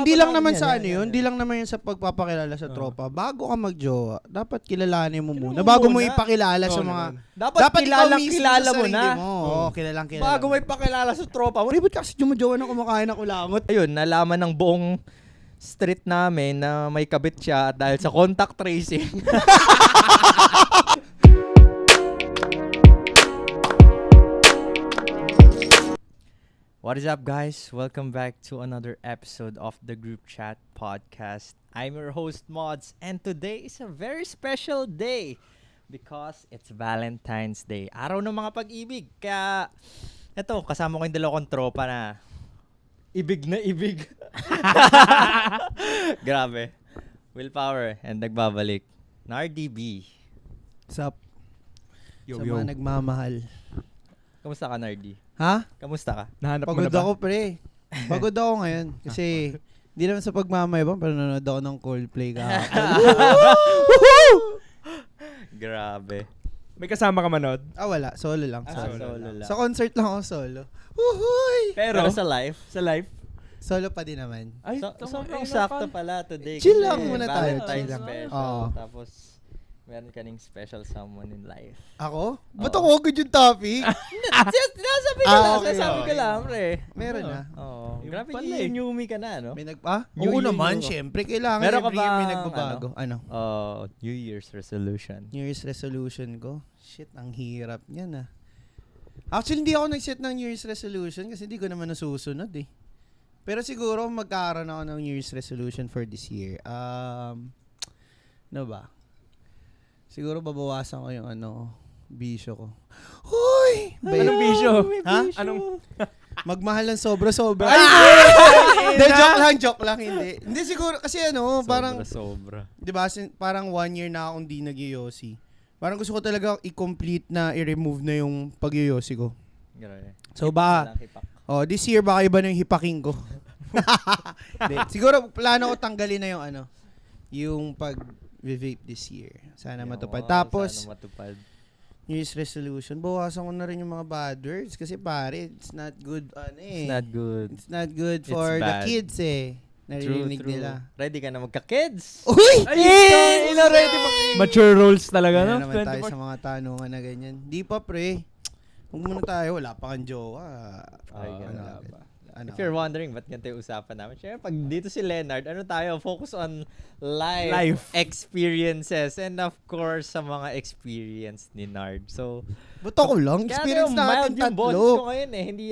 hindi lang naman sa ano yun, hindi lang naman yun sa pagpapakilala sa tropa. Bago ka magjowa, dapat kilalanin mo muna. Bago mo ipakilala sa mga... Dapat kilala mo na. Oo, kilalang kilala. Bago mo ipakilala sa tropa mo. Ba't kasi jumajowa na kumakain ako langot? Ayun, nalaman ng buong street namin na may kabit siya at dahil sa contact tracing. What is up, guys? Welcome back to another episode of the Group Chat Podcast. I'm your host, Mods, and today is a very special day because it's Valentine's Day. Araw ng mga pag-ibig. Kaya, eto, kasama ko yung dalawang tropa na ibig na ibig. Grabe. Willpower and nagbabalik. NarDB. Sup? Yo, Sa mga nagmamahal. Kamusta ka, Nardi? Ha? Kamusta ka? Nahanap mo Pagod na ba? ako, pre. Pagod ako ngayon. Kasi, hindi naman sa pagmamayabang, pero nanonood ako ng Coldplay kahapon. Grabe. May kasama ka manood? Wala. Solo lang. Solo lang. Sa concert lang ako solo. Woohooy! Pero sa live? Sa live? Solo pa din naman. Ay, Sobrang sakto pala today. Chill kasi lang muna tayo, Valentine's chill lang. special. Oo. Tapos, meron ka ning special someone in life. Ako? Ba't ako agad yung topic? Sinasabi ko lang. okay, Sinasabi ko okay. lang, pre. Meron na. Oo. Yung Grabe, pala eh. yumi ka na, no? May New Oo Year, naman, new- syempre. Kailangan Meron ka every year may bang, nagbabago. Ano? New Year's resolution. New Year's resolution ko? Shit, ang hirap niyan ah. Actually, hindi ako nag-set ng New Year's resolution kasi hindi ko naman nasusunod eh. Pero siguro magkakaroon ako ng New Year's resolution for this year. Ano ba? Siguro babawasan ko yung bisyo ko. Hoy! Anong bisyo? Ha? Anong? Magmahal ng sobra-sobra. Hindi, joke lang, hindi. Hindi siguro, kasi parang, Sobra. di ba, parang 1 year na akong di nag-yosi. Parang gusto ko talaga i-complete na i-remove na yung pag-yosi ko. Grabe. So ba, this year baka iba na yung hipaking ko. Hindi, siguro plano ko tanggalin na yung pag-vape this year. Sana matupad. Tapos, Sana matupad. New Year's resolution, bawasan ko na rin yung mga bad words kasi pare, it's not good, It's not good. It's not good It's for the bad. kids Naririnig nila. Ready ka na magka-kids? Uy! Ready mo. Mature roles talaga, Ano no? naman tayo sa mga tanungan na ganyan. Di pa, pre. Huwag muna tayo. Wala pa kang jowa. Ay, ganun ano, ba? If you're wondering, ba't ganito yung usapan namin? Siyempre, pag dito si Leonard, focus on life experiences. And of course, sa mga experience ni Nard. So, Ba't ako lang? Experience natin yung boses ko tatlo. ngayon Hindi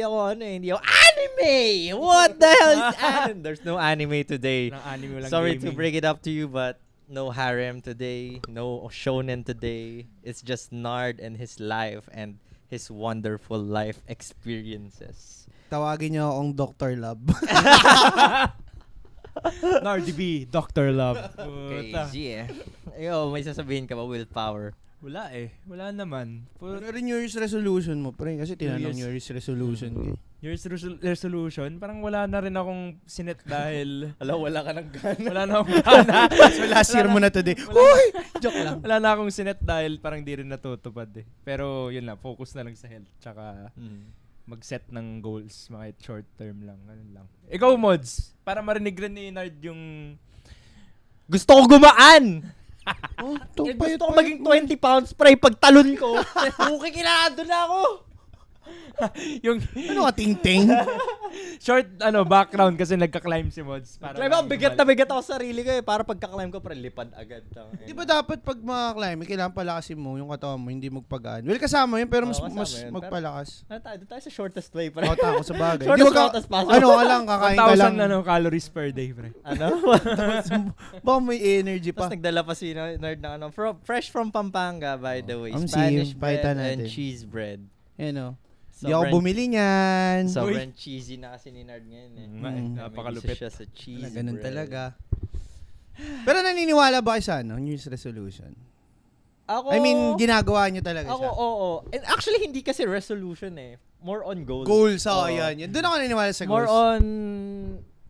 ako anime! What the hell is anime? There's no anime today. Ng anime lang Sorry to gaming. break it up to you, but no harem today, no shonen today. It's just Nard and his life and his wonderful life experiences. Tawagin niyo akong Dr. Love. NarDB, Dr. Love. Okay, Puta. yeah. May sasabihin ka ba, willpower? Wala eh. Wala naman. Ano rin New Year's resolution mo, pre? Kasi tinanong New New Year's resolution ko. New Year's resolution, parang wala na rin akong sinet dahil Wala ka ng gana. wala na akong gana. So last year mo na today. Uy! Joke lang. Wala na akong sinet dahil parang di rin natutupad eh. Pero yun lang, focus na lang sa health. Tsaka mag-set ng goals, mga short term lang. Ganun lang. Ikaw, Mods, para marinig rin ni Nard yung... Gusto ko gumaan! Payat Gusto ko maging 20 pounds, pre, pag talon ko. Okay, kinado na ako. yung Ano ka, ting-ting? short background kasi nagka-climb si Mods. Para Climb ako, bigat na bigat ako sa sarili ko Para pagka-climb ko, pre, lipad agad. Di ba dapat pag mga-climb, kailangan palakasin mo yung katawan mo, hindi magpagaan. Well, kasama yun, pero Oo, mas kasama yun. magpalakas. Doon tayo sa shortest way, pre. Ako sa bagay. Shortest Di wag ka, route as possible. ka lang, kakain ka lang. 1,000 calories per day, pre. Baka may energy pa. Tapos nagdala pa si Nerd na fresh from Pampanga, by the way. I'm Spanish seeing, bread pakita and natin. cheese bread. Hindi ako bumili niyan. Sobrang cheesy na kasi ni Nerd ngayon Napakalupit. Siya sa cheese Ganun bread. talaga. Pero naniniwala ba kayo sa New Year's resolution? Ako, I mean, ginagawa niyo talaga ako, siya. oo. And actually, hindi kasi resolution More on goals. Goals, Oo. yan. Doon ako naniniwala sa More goals. on,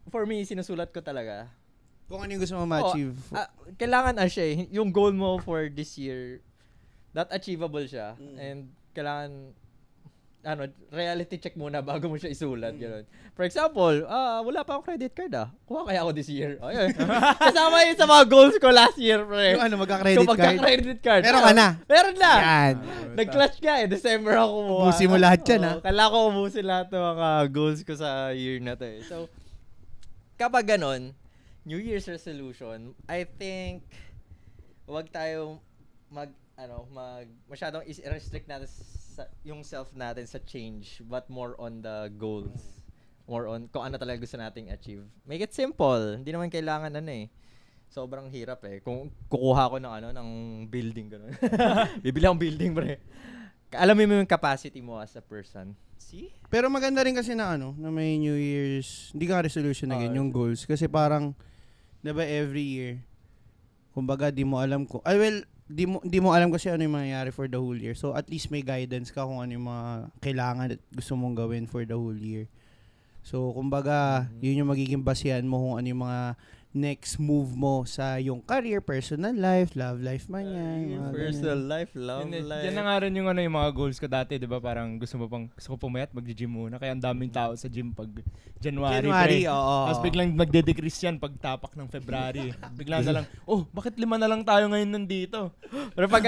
for me, sinusulat ko talaga. Kung ano yung gusto mo ma-achieve. Kailangan yung goal mo for this year, that achievable siya. And kailangan, reality check muna bago mo siya isulat, gano'n. For example, wala pa akong credit card Kuha kaya ako this year. Ayun. Kasama yun sa mga goals ko last year, pre. Yung magka-credit card. Magka-credit card. Meron ka na. Meron na. Yan. Nag-clutch ka December ako kumuha. Ubusin mo lahat yan, Kailangan ko ubusin lahat ng mga goals ko sa year na to So, kapag ganon, New Year's resolution, I think, wag tayo masyadong i-restrict natin yung self natin sa change, but more on the goals. More on kung ano talaga gusto nating achieve. Make it simple. Hindi naman kailangan sobrang hirap Kung kukuha ko ng building gano'n. Bibili akong building, pre. Alamin mo yung capacity mo as a person. See? Pero maganda rin kasi na may New Year's, hindi ka resolution na yung goals. Kasi parang, diba every year, kumbaga di mo alam di mo alam kasi ano yung mangyayari for the whole year. So at least may guidance ka kung ano yung mga kailangan at gusto mong gawin for the whole year. So kumbaga, yun yung magiging basihan mo kung ano yung mga next move mo sa yung career, personal life, love life man yan. Personal life, love life. Yan na nga rin yung mga goals ko dati, 'di ba? Parang gusto ko pumayat, magji-gym muna. Kaya ang daming tao sa gym pag January, oo. Tapos biglang magde-decrease yan pag tapak ng February. Biglang na lang, bakit 5 na lang tayo ngayon nandito? Pero pag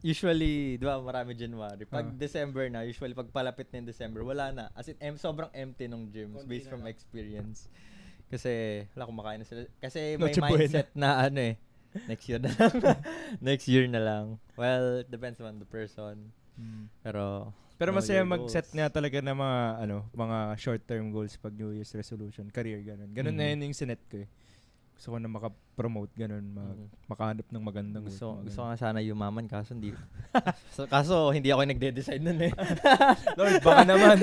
usually, di ba, marami January. Pag December na, usually pag palapit na yung December, wala na. As in, sobrang empty nung gyms based from experience. Kasi, wala kumakain na sila. Kasi may mindset na next year na lang. Next year na lang. Well, it depends on the person. Pero Masaya mag-set nga talaga ng mga short-term goals pag New Year's resolution, career, ganun. Ganun na yun yung sinet ko Gusto ko na maka-promote, ganun, makahanap ng magandang gusto ko nga sana yumaman, kaso hindi. Kaso hindi ako nagde-decide nun Lord, baka naman.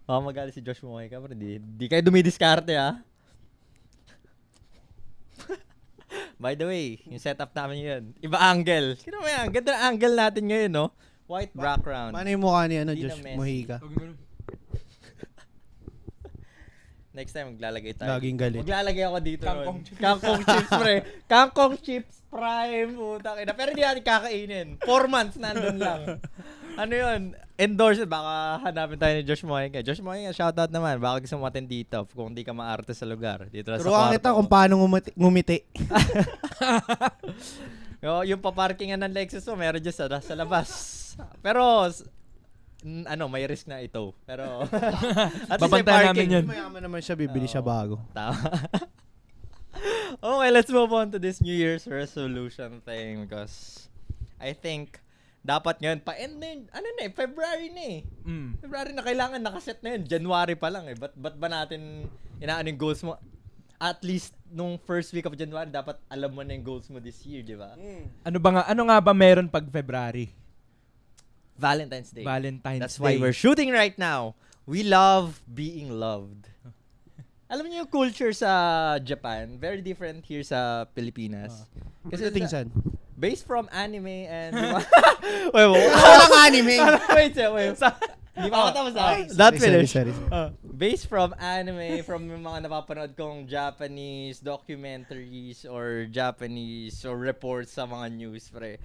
Baka magalit si Josh Moy ka, pero di kayo dumidiskarte By the way, yung setup namin yun, iba angle. Sino mo yan? Ganda na angle natin ngayon, no? White background. Paano yung mukha ni Di Josh na Mojica? Next time, maglalagay tayo. Laging galit. Maglalagay ako dito. Kangkong chips. Kangkong chips, pre. Kangkong chips prime. Putang ina. Pero hindi natin kakainin. 4 months nandun lang. Ano yun? Endorse. Baka hanapin tayo ni Josh Mojica. Josh Mojica, shoutout naman. Baka gusto mo attend dito kung hindi ka maarte sa lugar. Dito na sa Turuan kwarto. kita kung paano ngumiti. Yung paparkingan ng Lexus mo, meron dyan sa labas. Pero, may risk na ito. Pero, at least may Babantayan parking. namin yun. Mayaman naman siya, bibili siya bago. Tama. Okay, let's move on to this New Year's resolution thing because I think dapat ngayon pa-end na yun. February na February na, kailangan nakaset na yun. January pa lang Ba't ba natin inaano yung goals mo? At least nung first week of January, dapat alam mo na yung goals mo this year, di ba? Ano nga ba meron pag February? Valentine's Day. Day. That's why we're shooting right now. We love being loved. Alam niyo yung culture sa Japan, very different here sa Pilipinas. Kasi tingsan. Based from anime and... Walang anime. Wait. Hindi pa ako tapos Not finished. Sorry. Based from anime, from yung mga napapanood kong Japanese documentaries or Japanese or reports sa mga news, pre.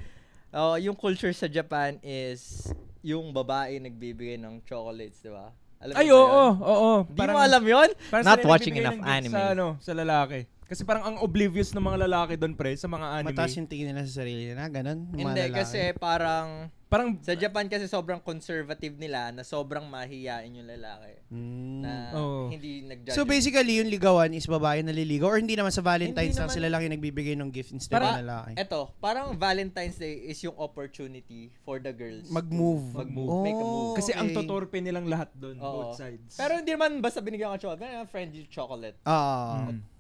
Yung culture sa Japan is yung babae nagbibigay ng chocolates, di ba? Oo. Di mo alam yun? Not watching nagbibigay enough ng gift anime. sa lalaki. Kasi parang ang oblivious ng mga lalaki doon, pre, sa mga anime. Mataas yung tingin nila sa sarili na, ganun. Hindi, kasi parang Parang sa Japan kasi sobrang conservative nila na sobrang mahihiyain yung lalaki. Na hindi nag-judge. So basically, yung ligawan is babae na liligaw or hindi naman sa Valentine's lang naman. sila lang yung nagbibigay ng gift instead Parang, ng lalaki? parang Valentine's Day is yung opportunity for the girls. Mag-move. Make a move. kasi ang okay. tutorpe nilang lahat doon, Oo. both sides. Pero hindi naman basta binigyan ka chocolate. Ganyan, friendly chocolate.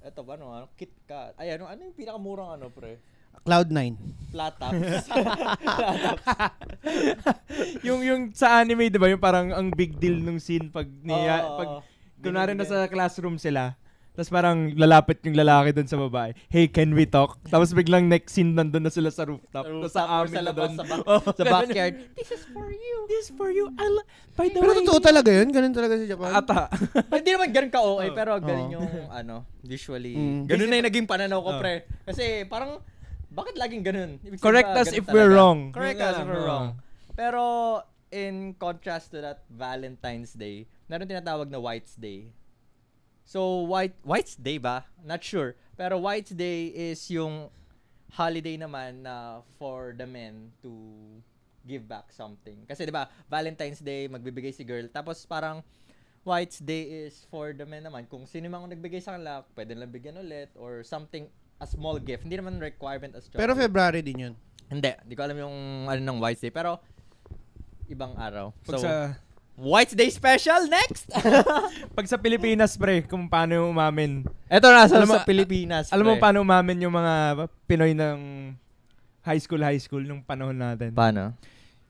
Ito ba, Kit Kat. Ay, ano yung pinakamurang pre? Cloud9. Flat tops. yung sa anime, 'di ba, yung parang ang big deal nung scene pag kunwari nasa classroom sila. Tapos parang lalapit yung lalaki doon sa babae. Hey, can we talk? Tapos biglang next scene nandun na sila sa rooftop. Tapos sa amin na doon. Sa backyard. This is for you. This is for you. By the Pero way. totoo talaga yun? Ganun talaga sa Japan? Ata. Hindi naman ganun ka-OA, pero ganun yung usually. Ganun na yung naging pananaw ko, pre. Kasi parang, bakit laging ganun? Ibig Correct sabihin ba, us ganun if we're talaga? wrong. Correct us if we're wrong. Pero, in contrast to that Valentine's Day, meron tinatawag na White's Day. So, White's Day ba? Not sure. Pero White's Day is yung holiday naman na for the men to give back something. Kasi 'di ba, Valentine's Day magbibigay si girl. Tapos parang White's Day is for the men naman. Kung sino mang nagbigay sa kanila, pwede lang bigyan ulit or something, a small gift. Hindi naman requirement as Pero chocolate. February din yun. Hindi ko alam yung ano ng White's Day. Pero ibang araw. Pag So, sa White's Day special next! pag sa Pilipinas, pre, kung paano umamin. Eto na, Alam mo- sa Pilipinas. Alam mo pre. paano umamin yung mga Pinoy ng high school nung panahon natin? Paano?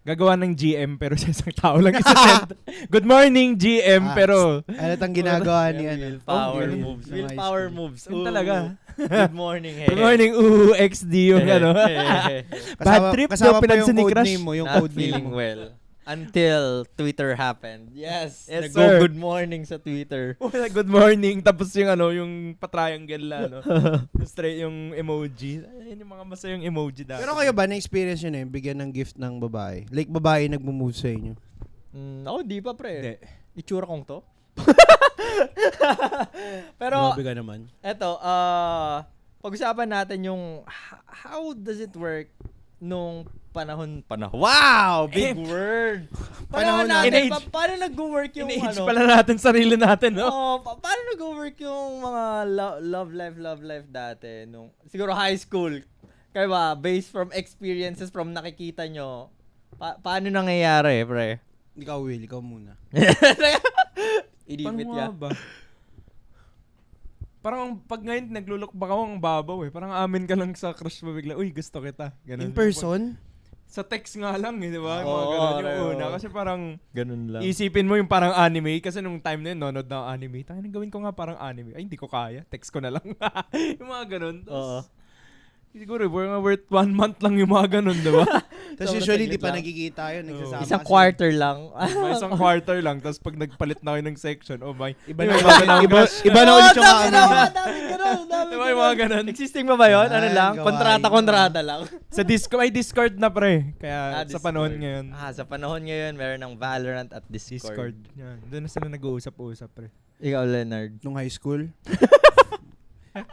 Gagawa ng GM pero sa isang tao lang isa-send. Good morning, GM, pero Ano tang ginagawa ni ano? Power ganun. moves. Sa Will high power school. moves. yun talaga. Good morning, hey. Good morning, XD yung ano. Bad trip kasama daw pa pinansin yung ni code Crush. name mo, yung Not code name feeling mo. well. Until Twitter happened. Yes, Yes, nag-go sir. good morning sa Twitter. Good morning. Tapos yung ano, yung pa-triangle na ano. Yung straight yung emoji. Ayun yung mga masayang emoji dati. Pero kayo ba, na-experience yun bigyan ng gift ng babae? Like, babae nagmo-move sa inyo? Ako, di pa pre. Hindi. Itsura kong to. Pero, Grabe ka naman. eto, pag-usapan natin yung how does it work nung panahon. Wow! Big word! Panahon natin, In-age. paano nag-work yung In-age ano? pala natin sarili natin, no? Oh, paano nag-work yung mga love life dati nung siguro high school? Kaya ba, based from experiences from nakikita nyo, paano nangyayari, pre? Ikaw, Will, ikaw muna. Inipit Paano ka. nga ba? Parang pag ngayon naglulok baka ang babaw eh. Parang amin ka lang sa crush mo bigla. Uy, gusto kita. Ganun. In person? Sa text nga lang eh, di ba? Yung mga Oo, ganun yung oo. una. Kasi parang Ganun lang. isipin mo yung parang anime. Kasi nung time na yun, nonod na ako anime. Tayo gawin ko nga parang anime. Ay, hindi ko kaya. Text ko na lang. Yung mga ganun. Oo. Tapos, siguro, worth 1 month lang yung mga ganun, di ba? Tapos Sobrang usually, saglit di pa lang. nagkikita yun. Nagsasama Isang kasi. quarter lang. May isang quarter lang. Tapos pag nagpalit na kayo ng section, oh my. Iba na ulit yung dami ano. dami Diba yung mga ganun? Existing ba yun? Ano Yan, lang? gawain Kontrata lang. Sa may Discord na pre. Kaya sa Discord. panahon ngayon. Sa panahon ngayon, meron ng Valorant at Discord. Yan. Doon na sila nag-uusap-usap pre. Ikaw, Leonard. Nung high school?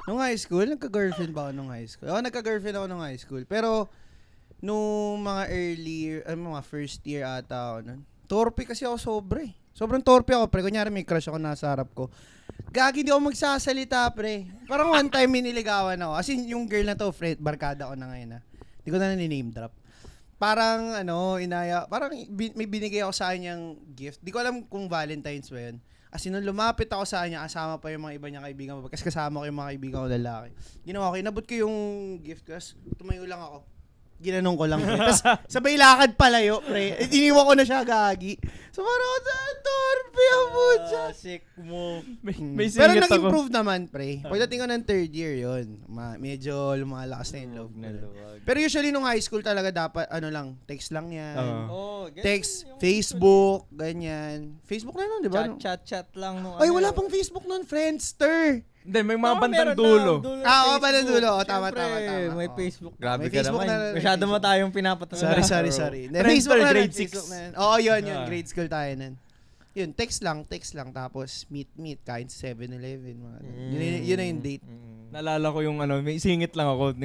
Nung high school? Nagka-girlfriend ba ako nung high school? Oo, nagka-girlfriend ako nung high school. Pero, nung mga mga first year ata ako nun. Torpe kasi ako sobre. Sobrang torpe ako, pre. Kunyari may crush ako nasa harap ko. Gagi, di ako magsasalita, pre. Parang one time miniligawan ako. As in, yung girl na to, friend, barkada ko na ngayon, ha. Di ko na name drop. Parang, may binigay ako sa kanyang gift. Di ko alam kung Valentine's ba yun. As in, nung lumapit ako sa kanya, kasama pa yung mga iba niyang kaibigan. Kasi kasama ko yung mga kaibigan ko lalaki. Ginawa ko, inabot ko yung gift ko. Tapos, tumayo lang ako. Ginanong ko lang, pre. Tapos, sabay lakad palayo, pre. Iniwan ko na siya, gagi. So, parang, torpe ako siya. Sick mo. May Pero singit ako. nag-improve naman, pre. Pagdating ko ng third year, yun. Medyo lumalakas na yung love na. Pero usually, nung high school talaga, dapat, text lang yan. Text, Facebook, ganyan. Facebook na nun, di ba? Chat lang. Ay, wala pang Facebook nun, Friendster. Hindi, may mga bandang dulo. Bandang dulo. Tama. May Oo. Facebook. Grabe May ka Facebook naman. na- Masyado mo Facebook. tayong pinapatanong. Sorry. Friendster, Facebook na grade Facebook 6. na. Oo, yun. Ah. Grade school tayo nun. Yun, text lang. Tapos, meet. Kain sa 7-Eleven. Yun na yung date. Naalala ko yung may singit lang ako.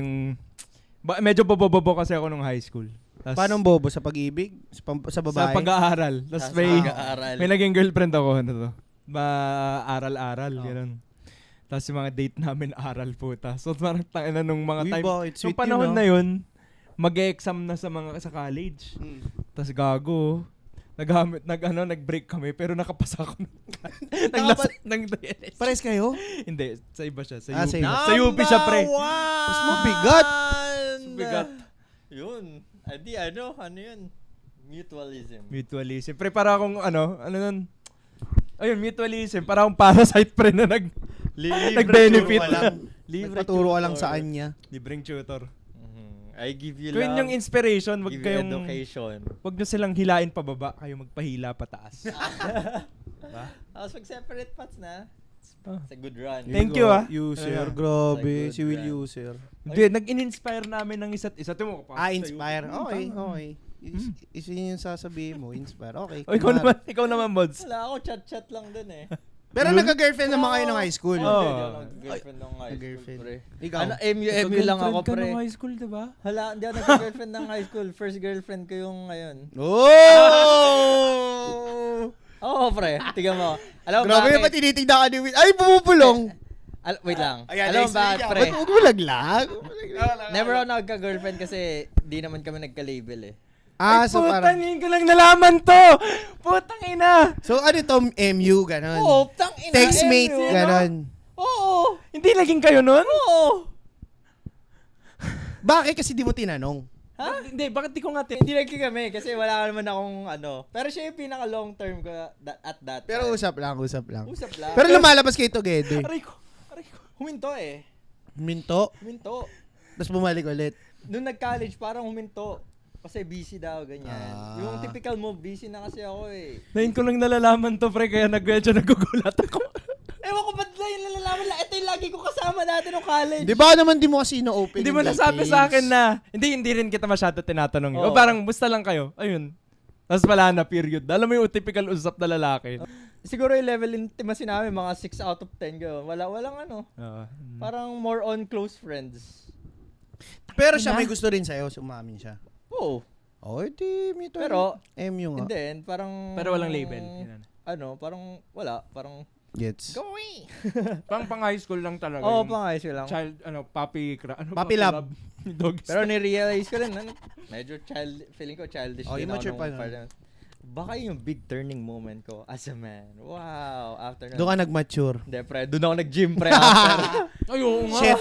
Medyo bobo kasi ako nung high school. Tas, Paano ang bobo? Sa pag-ibig? Sa babae? Sa pag-aaral. Tapos may naging girlfriend ako. Aral-aral. Ganun. Tapos yung mga date namin, aral puta. So parang tangina nung mga Uy, time. bakit? Nung Sweet panahon yun, na yun, mag-e-exam na sa college. Tapos gago. Nag-break kami pero nakapasa ako. Pares kayo? Hindi, sa iba siya. Sa Ah, UP. sa iba. Sa UP siya, pre. Mas mabigat. Bigat. Yun. Ano yun? Mutualism. Mutualism. Pre, para akong nun? Ayun, mutualism. Para akong parasite, pre, na nag-benefit. Nagpaturo ka lang sa kanya. Libreng tutor. I give you Gawin love. yung inspiration. Wag Give you kayong... education. Wag nyo silang hilain pababa. Kayo magpahila pataas. Tapos pag separate paths na, Ah. it's a good run. Thank you, ah. User, Ayan. grabe. Like Si Will good user. Hindi, nag-in-inspire namin ng isa't isa. Ito mo kapasok sa Inspire. UP. Okay. Yun yung sasabihin mo, inspire. Okay. O, ikaw naman, Mods. Wala ako, chat-chat lang dun eh. Pero nagka-girlfriend naman kayo ng high school. Hindi, Oo. hindi ako nag-girlfriend nung high school, Girlfriend. pre. Ikaw? Ano, MU lang ako, Ka pre. nung high school, diba? Hala, hindi ako nag-girlfriend ng high school. First girlfriend ko yung ngayon. Oh! Oo, pre. Tiga mo. Alam mo Grabe bakit? pa tinitignan ka ni Will. Ay, bumubulong! Wait lang. Ayan, Alam mo next bakit, week, pre? Ba't umulaglag? Never ako nagka-girlfriend kasi di naman kami nagka-label eh. Ah, so parang... Putang ko lang nalaman to! Putang ina! So ano to, MU, ganon? Oo, tang ina. Textmate, MU. ganon. Oo. Hindi naging kayo nun? Oo. Bakit kasi di mo tinanong? Ha? Hindi, bakit di ko nga Hindi nagki kami kasi wala naman akong ano. Pero siya yung pinaka long term ko at that Pero time. usap lang. Usap lang. Pero lumalabas kayo together. Aray ko. Huminto eh. Minto, Huminto. tapos bumalik ulit. Nung nag-college parang huminto. Kasi busy daw, ganyan. Ah. Yung typical mo, busy na kasi ako eh. Ngayon ko lang nalalaman to, pre, kaya medyo nagugulat ako. Ewan ko ba't lang yung nalalaman lang. Ito yung lagi ko kasama dati nung college. Di ba naman di mo kasi na-open Hindi mo yung nasabi details? sa akin na, hindi rin kita masyado tinatanong yun. O Oo. parang, busta lang kayo. Ayun. Tapos wala na, period. Alam mo yung typical usap na lalaki. Siguro yung level intimacy namin, mga 6 out of 10 gano'n. Walang ano. Parang more on close friends. Pero siya may gusto rin sa'yo, sumamin siya. Oo. Oh, di, may to. Pero, MU nga. and then, parang... Pero walang label. Yun. Ano, parang wala. Parang, Gets. go away! Pang high school lang talaga. Oo, yung pang ayos ko lang. Child, puppy, Puppy love. Dog Pero ni-realize ko rin, medyo feeling ko childish Oh, din immature ako pa nung nun. part na- Baka yung big turning moment ko as a man. Wow, after Doon ka nag-mature. Hindi, pre. Doon ako nag-gym, pre. After. Ay, oo nga. Shit.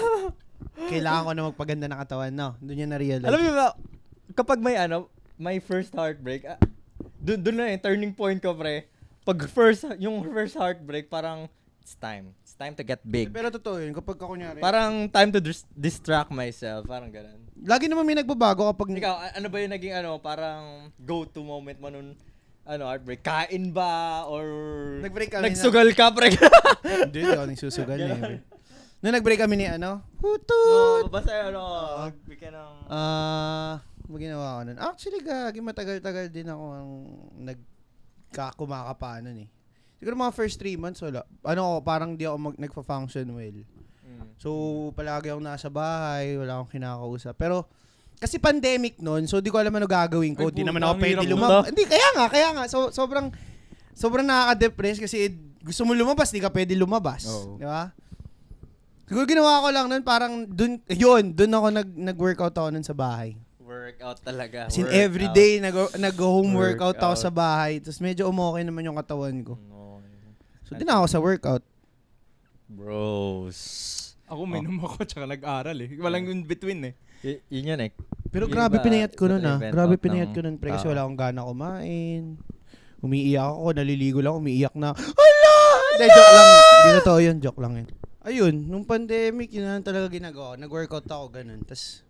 Kailangan ko na magpaganda ng katawan, no? Doon niya na-realize. Alam mo ba, kapag may first heartbreak, doon na yung turning point ko, pre. Pag yung first heartbreak, parang, it's time. It's time to get big. Pero totoo yun, kapag ka kunyari. Parang time to distract myself. Parang ganun. Lagi naman may nagbabago kapag... Ikaw, ano ba yung naging parang go-to moment mo nun, heartbreak? Kain ba? Or Nag-break kami nagsugal ka, pre? Hindi, hindi ako nagsusugal never. Nung nag-break kami ni Hutut! No, basta bigyan ng... Maginawa ko nun. Actually, matagal-tagal din ako ang nagkakumaka nun eh. Siguro mga first 3 months, wala. Parang di ako nagpa-function well. So, palagi akong nasa bahay, wala akong kinakausap. Pero, kasi pandemic nun, so di ko alam ano gagawin ko. Ay, Di naman puta, ako ang pwede hirap lumabas. nun, Hindi, kaya nga. So, sobrang nakaka-depress kasi gusto mo lumabas, di ka pwede lumabas. Oo. Di ba? Siguro ginawa ko lang nun, parang dun ako nag-workout ako nun sa bahay. Workout talaga. As in, workout. everyday, nag-home workout ako Workout. sa bahay. Tapos medyo umokay naman yung katawan ko. No. So, din ako sa workout. Bros. Ako, minum ako, tsaka nag-aral eh. Walang in between eh. Yun yun eh. Pero Yung grabe iba, pinayat ko nun nag-event Grabe out pinayat ng ko nun pre kasi tao. wala akong gana kumain. Umiiyak ako, naliligo lang, umiiyak na. Hala! Hindi, joke lang. Hindi totoo yun, joke lang yun. Ayun, nung pandemic, yun na talaga ginagawa. Nag-workout ako, ganun. Tapos,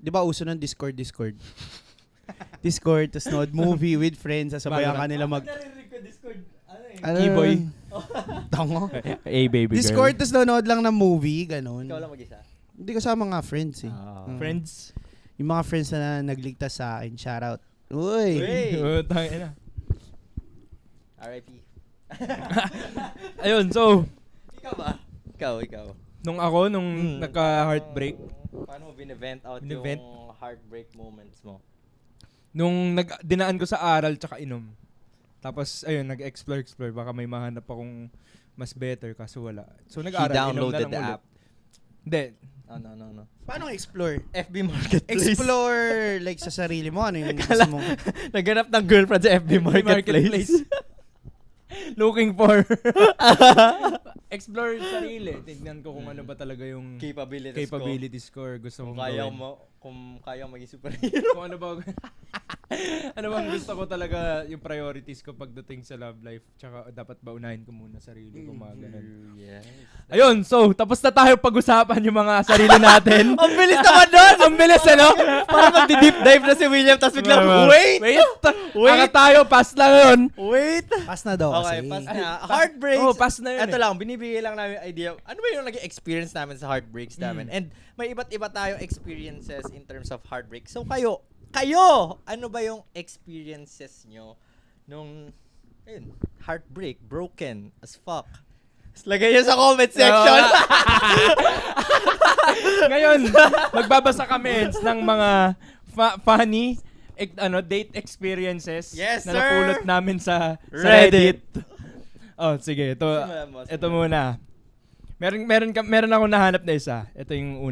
di ba uso ng Discord? Discord, tapos nood movie with friends, sasabayan ka nila Narinig ko Discord. E-boy. Tango. Hey, baby Discord, tapos nanonood lang ng movie, ganun. Ikaw lang mag-isa. Hindi kasama nga friends eh. Friends. Yung mga friends na nagligtas sa akin, shoutout. Uy! Hey! Tangina. R.I.P. Ayun, so, Ikaw ba? Ikaw. nung nagka-heartbreak, Paano mo binevent out Binevent? yung heartbreak moments mo? nung dinaan ko sa aral tsaka inom. Tapos, ayun, nag-explore, baka may mahanap akong mas better, kaso wala. So, He nag-aral, inom na downloaded lang the ulit. app. Hindi. No. Paano explore? FB Marketplace. Explore like sa sarili mo. Ano yung gusto mong... Naghanap ng girlfriend sa FB Marketplace. Looking for explore yung sarili. Tignan ko kung ano ba talaga yung capabilities ko or gusto Kung mong kaya gawin. mo, kung kaya maging superhero. Kung ano ba ano bang gusto ko talaga yung priorities ko pagdating sa love life. Tsaka dapat ba unahin ko muna sarili ko, mga ganun. Yes. Ayun, so tapos na tayo pag-usapan yung mga sarili natin. Ang bilis naman doon! Ang bilis, ano? Parang magdi-deep dive na si William, tapos biglang, wait! Aka tayo, pass lang yun. Wait! Pass na daw Okay, kasi. pass na. Heartbreaks. Oh, pass na yun. Ito lang, binibigay lang namin idea. Ano ba yung naging experience namin sa heartbreaks namin? And may iba't iba tayong experiences in terms of heartbreak. So kayo, Kayo, ano ba yung experiences nyo nung heartbreak, broken as fuck? Lagay nyo sa comment section. Ngayon, magbabasa kami ng mga funny date experiences Yes, na sir! napulot namin sa Reddit. Reddit. Oh, sige, ito muna. Meron akong nahanap na isa. Ito yung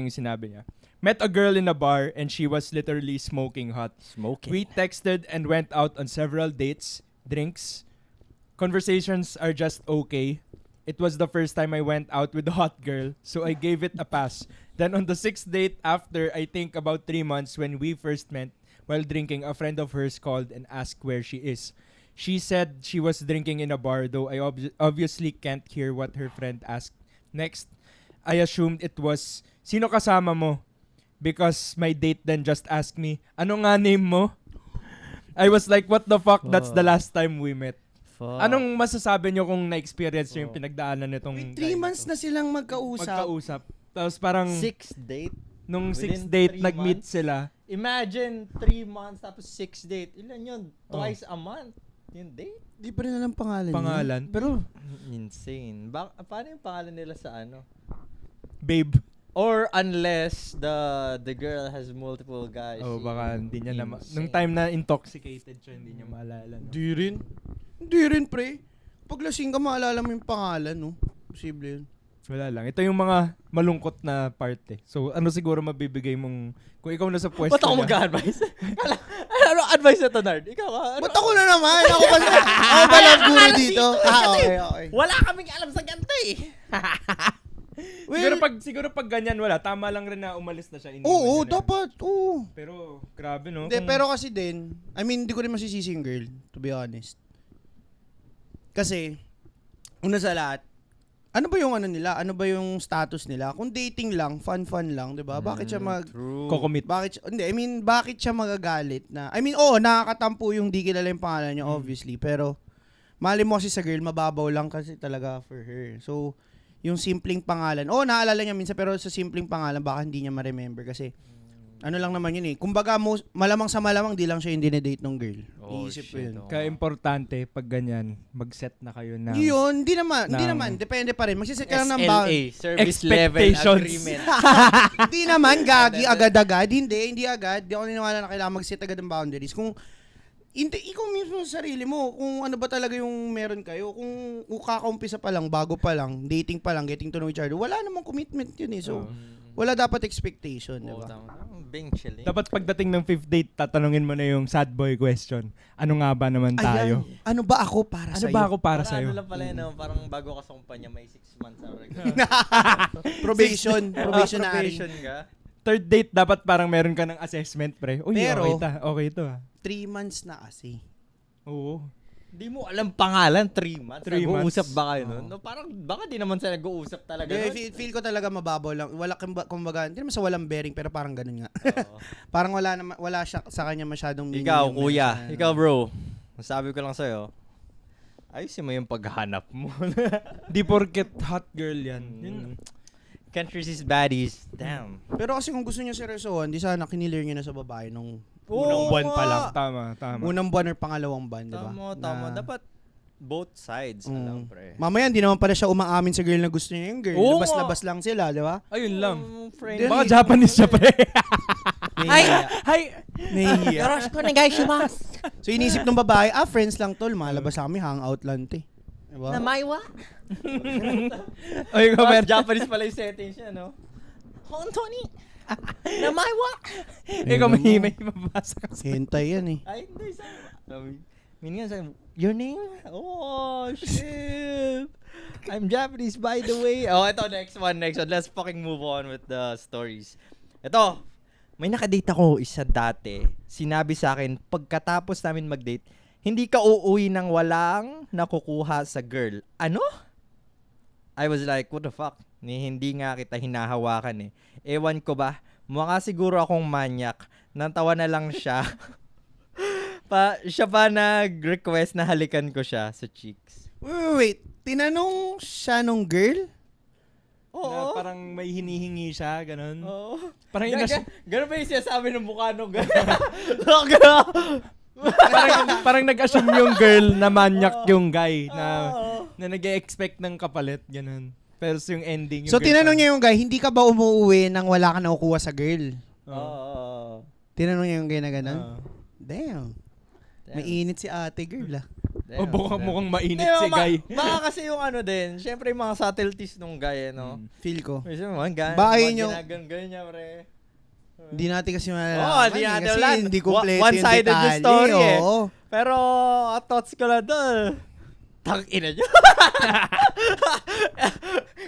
sinabi niya. Met a girl in a bar and she was literally smoking hot. Smoking. We texted and went out on several dates, drinks. Conversations are just okay. It was the first time I went out with a hot girl, so I gave it a pass. Then on the 6th date after, I think about 3 months when we first met, while drinking, a friend of hers called and asked where she is. She said she was drinking in a bar, though I obviously can't hear what her friend asked. Next, I assumed it was, sino kasama mo? Because my date then just asked me, ano nga name mo? I was like, what the fuck? That's the last time we met. Fuck. Anong masasabi nyo kung na-experience nyo yung pinagdaanan nitong Wait, 3 months na silang magkausap. Tapos parang 6th date? nung Within 6th date 3 nag-meet months? sila. Imagine 3 months tapos 6th date. Ilan yun? Twice a month. Yung date? Di pa rin alam pangalan niya. Pangalan. Pero Insane. Paano yung pangalan nila sa ano? babe. Or unless the girl has multiple guys. Oh, baka hindi niya Insane. nung time na intoxicated siya, hindi niya maalala. No? Di rin, pre. Pag lasing ka, maalala mo yung pangalan, no? Posible yun. Wala lang. Ito yung mga malungkot na part eh. So, ano siguro mabibigay mong, kung ikaw na sa pwesto Ba't ako niya. mag-advise? ano advice na to, Nard? Ikaw ano? Ba't ako na naman? Ako ba love guru dito? Okay. Wala kaming alam sa ganito eh. Siguro pag ganyan wala, tama lang rin na umalis na siya. Oo, dapat. Oo. Pero, grabe no. Hindi, pero kasi din, I mean, hindi ko rin masisisi yung girl, to be honest. Kasi, una sa lahat, ano ba yung ano nila? Ano ba yung status nila? Kung dating lang, fun lang, 'di ba? Bakit siya Kokomit. bakit siya magagalit na? I mean, nakakatampo yung di kilala yung pangalan niya, obviously, pero mali mo kasi sa girl, mababaw lang kasi talaga for her. So, yung simpleng pangalan, naalala niya minsan, pero sa simpleng pangalan, baka hindi niya ma-remember kasi ano lang naman yun eh. Kumbaga, malamang sa malamang, di lang siya yung dinedate ng girl. Oh, Iisip ko shit, yun. oh. Kaya importante, pag ganyan, mag-set na kayo ng Yun, hindi naman. Depende pa rin. Magsiset ka lang ng SLA, Service Level Expectations. Agreement. Hindi naman, gagi, agad-agad. Hindi agad. Di ako niniwala na kailangan mag-set agad ng boundaries. Kung ikaw mismo sa sarili mo, kung ano ba talaga yung meron kayo, kung kakaumpisa pa lang, bago pa lang, dating pa lang, getting to know each other, wala namang commitment yun eh. So, wala dapat expectation, di ba? Being chilling. Dapat pagdating ng 5th date, tatanungin mo na yung sad boy question. Ano nga ba naman tayo? Ayan, ano ba ako para Ano sa'yo? ba ako para Ano sa'yo? lang pala yun, no? Parang bago ka sa kumpanya, may 6 months already. Probation Probation ka? 3rd date, dapat parang meron ka ng assessment, pre. Uy, Pero, okay to ah. 3 months na kasi. Oo. Hindi mo alam pangalan, 3 months. 3 Nag-uusap months. ba kayo nun? No, parang baka di naman sila nag-uusap talaga nun. Feel ko talaga mababaw lang. Wala, kumbaga, hindi naman sa walang bearing, pero parang ganun nga. Oo. Parang wala siya sa kanya masyadong meaning Ikaw, yung kuya. meron sa- Ikaw, bro. Masabi ko lang sa'yo, ayusin mo yung paghahanap mo. Di porket hot girl yan. Yun. Can't resist baddies. Damn. Pero kasi kung gusto niya seryosohan, di sana kinilir niya na sa babae nung Unang Oo buwan pa nga. lang. Tama. unang buwan or pangalawang buwan, di ba? Tama. Dapat both sides na lang, pre. Mamaya, hindi naman pala siya umaamin sa girl na gusto niya yung girl. Oo Labas-labas lang sila, di ba? Ayun lang. Friend. Then- Baka Japanese siya, pre. Hi! Nahihiya. Yoroshiku onegaishimasu. So, inisip ng babae, friends lang tol, malabas kami, hangout lang, te. Diba? Namaiwa? Ay, ikaw, Mas meron. Japanese pala yung setting siya, no? Hontoni! Namaiwa! Ikaw, may mabasa ka sa... Hentai yan eh. Ay, hindi. Meaning nga sabi, your name? Oh, shit! I'm Japanese, by the way. Oh, ito, next one. Let's fucking move on with the stories. Ito, may nakadate ako isa dati. Sinabi sa akin, pagkatapos namin mag-date, hindi ka uuwi nang walang nakukuha sa girl. Ano? I was like, what the fuck? Hindi nga kita hinahawakan eh. Ewan ko ba? Mukha siguro akong manyak. Natawa na lang siya. Siya pa nag-request na halikan ko siya sa cheeks. Wait. Tinanong siya nung girl? Oo. Na parang may hinihingi siya, ganun. Oo. Parang Ganun ba yung sinasabi ng mukha nung parang nag-assume yung girl na manyak yung guy na nag-e-expect ng kapalit, ganun. Pero yung ending yung So, girl tinanong parang- niya yung guy, hindi ka ba umuwi nang wala ka nakukuha sa girl? Oo. Tinanong niya yung guy na ganun? Oo. Damn. May init si ate girl ah. Mukhang mainit si guy. Baka kasi yung ano din, syempre yung mga subtleties nung guy, no? Feel ko. Kasi mga ganyan. Bahay nyo- Ganyan niya, pre. Hindi natin kasi malalaman. Oo, hindi natin kasi wala. hindi kompleto One-sided yung yung detalye. story eh. Oo. Pero, thoughts ko lang doon. Tang-ina nyo.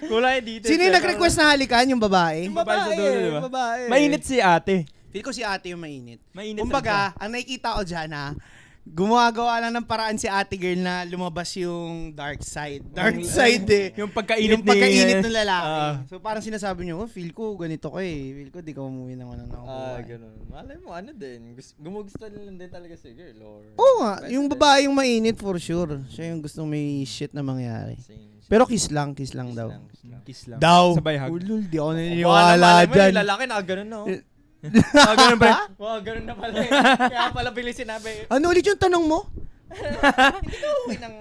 Kulay dito. Sino yung nag-request na halikan? Yung babae? Yung Babae sa babae, dulo, di ba? yung babae. Mainit si ate. Feel ko si ate yung mainit. Mainit Kumbaga, ang nakikita ko dyan gumagawa lang ng paraan si ate girl na lumabas yung dark side. Dark side eh. Yung pagkainit Yung pagkainit ng lalaki. Ah. So parang sinasabi niyo, feel ko ganito ka eh. Feel ko di ka umuwi ng ano na Ganun. Malay mo, ano din. Gumugusto lang din talaga si girl. Or Oo nga, yung babae yung mainit for sure. Siya yung gustong may shit na mangyari. Pero kiss lang daw. Kiss lang. Daw. Sabay hug. Ulul, di ako Malay naniniwala mo, dyan. yung lalaki na ganun, no? Ganun ba? Ganun na pala. Kaya pala bilis sinabi. Ano ulit yung tanong mo? Hindi ka uwi ng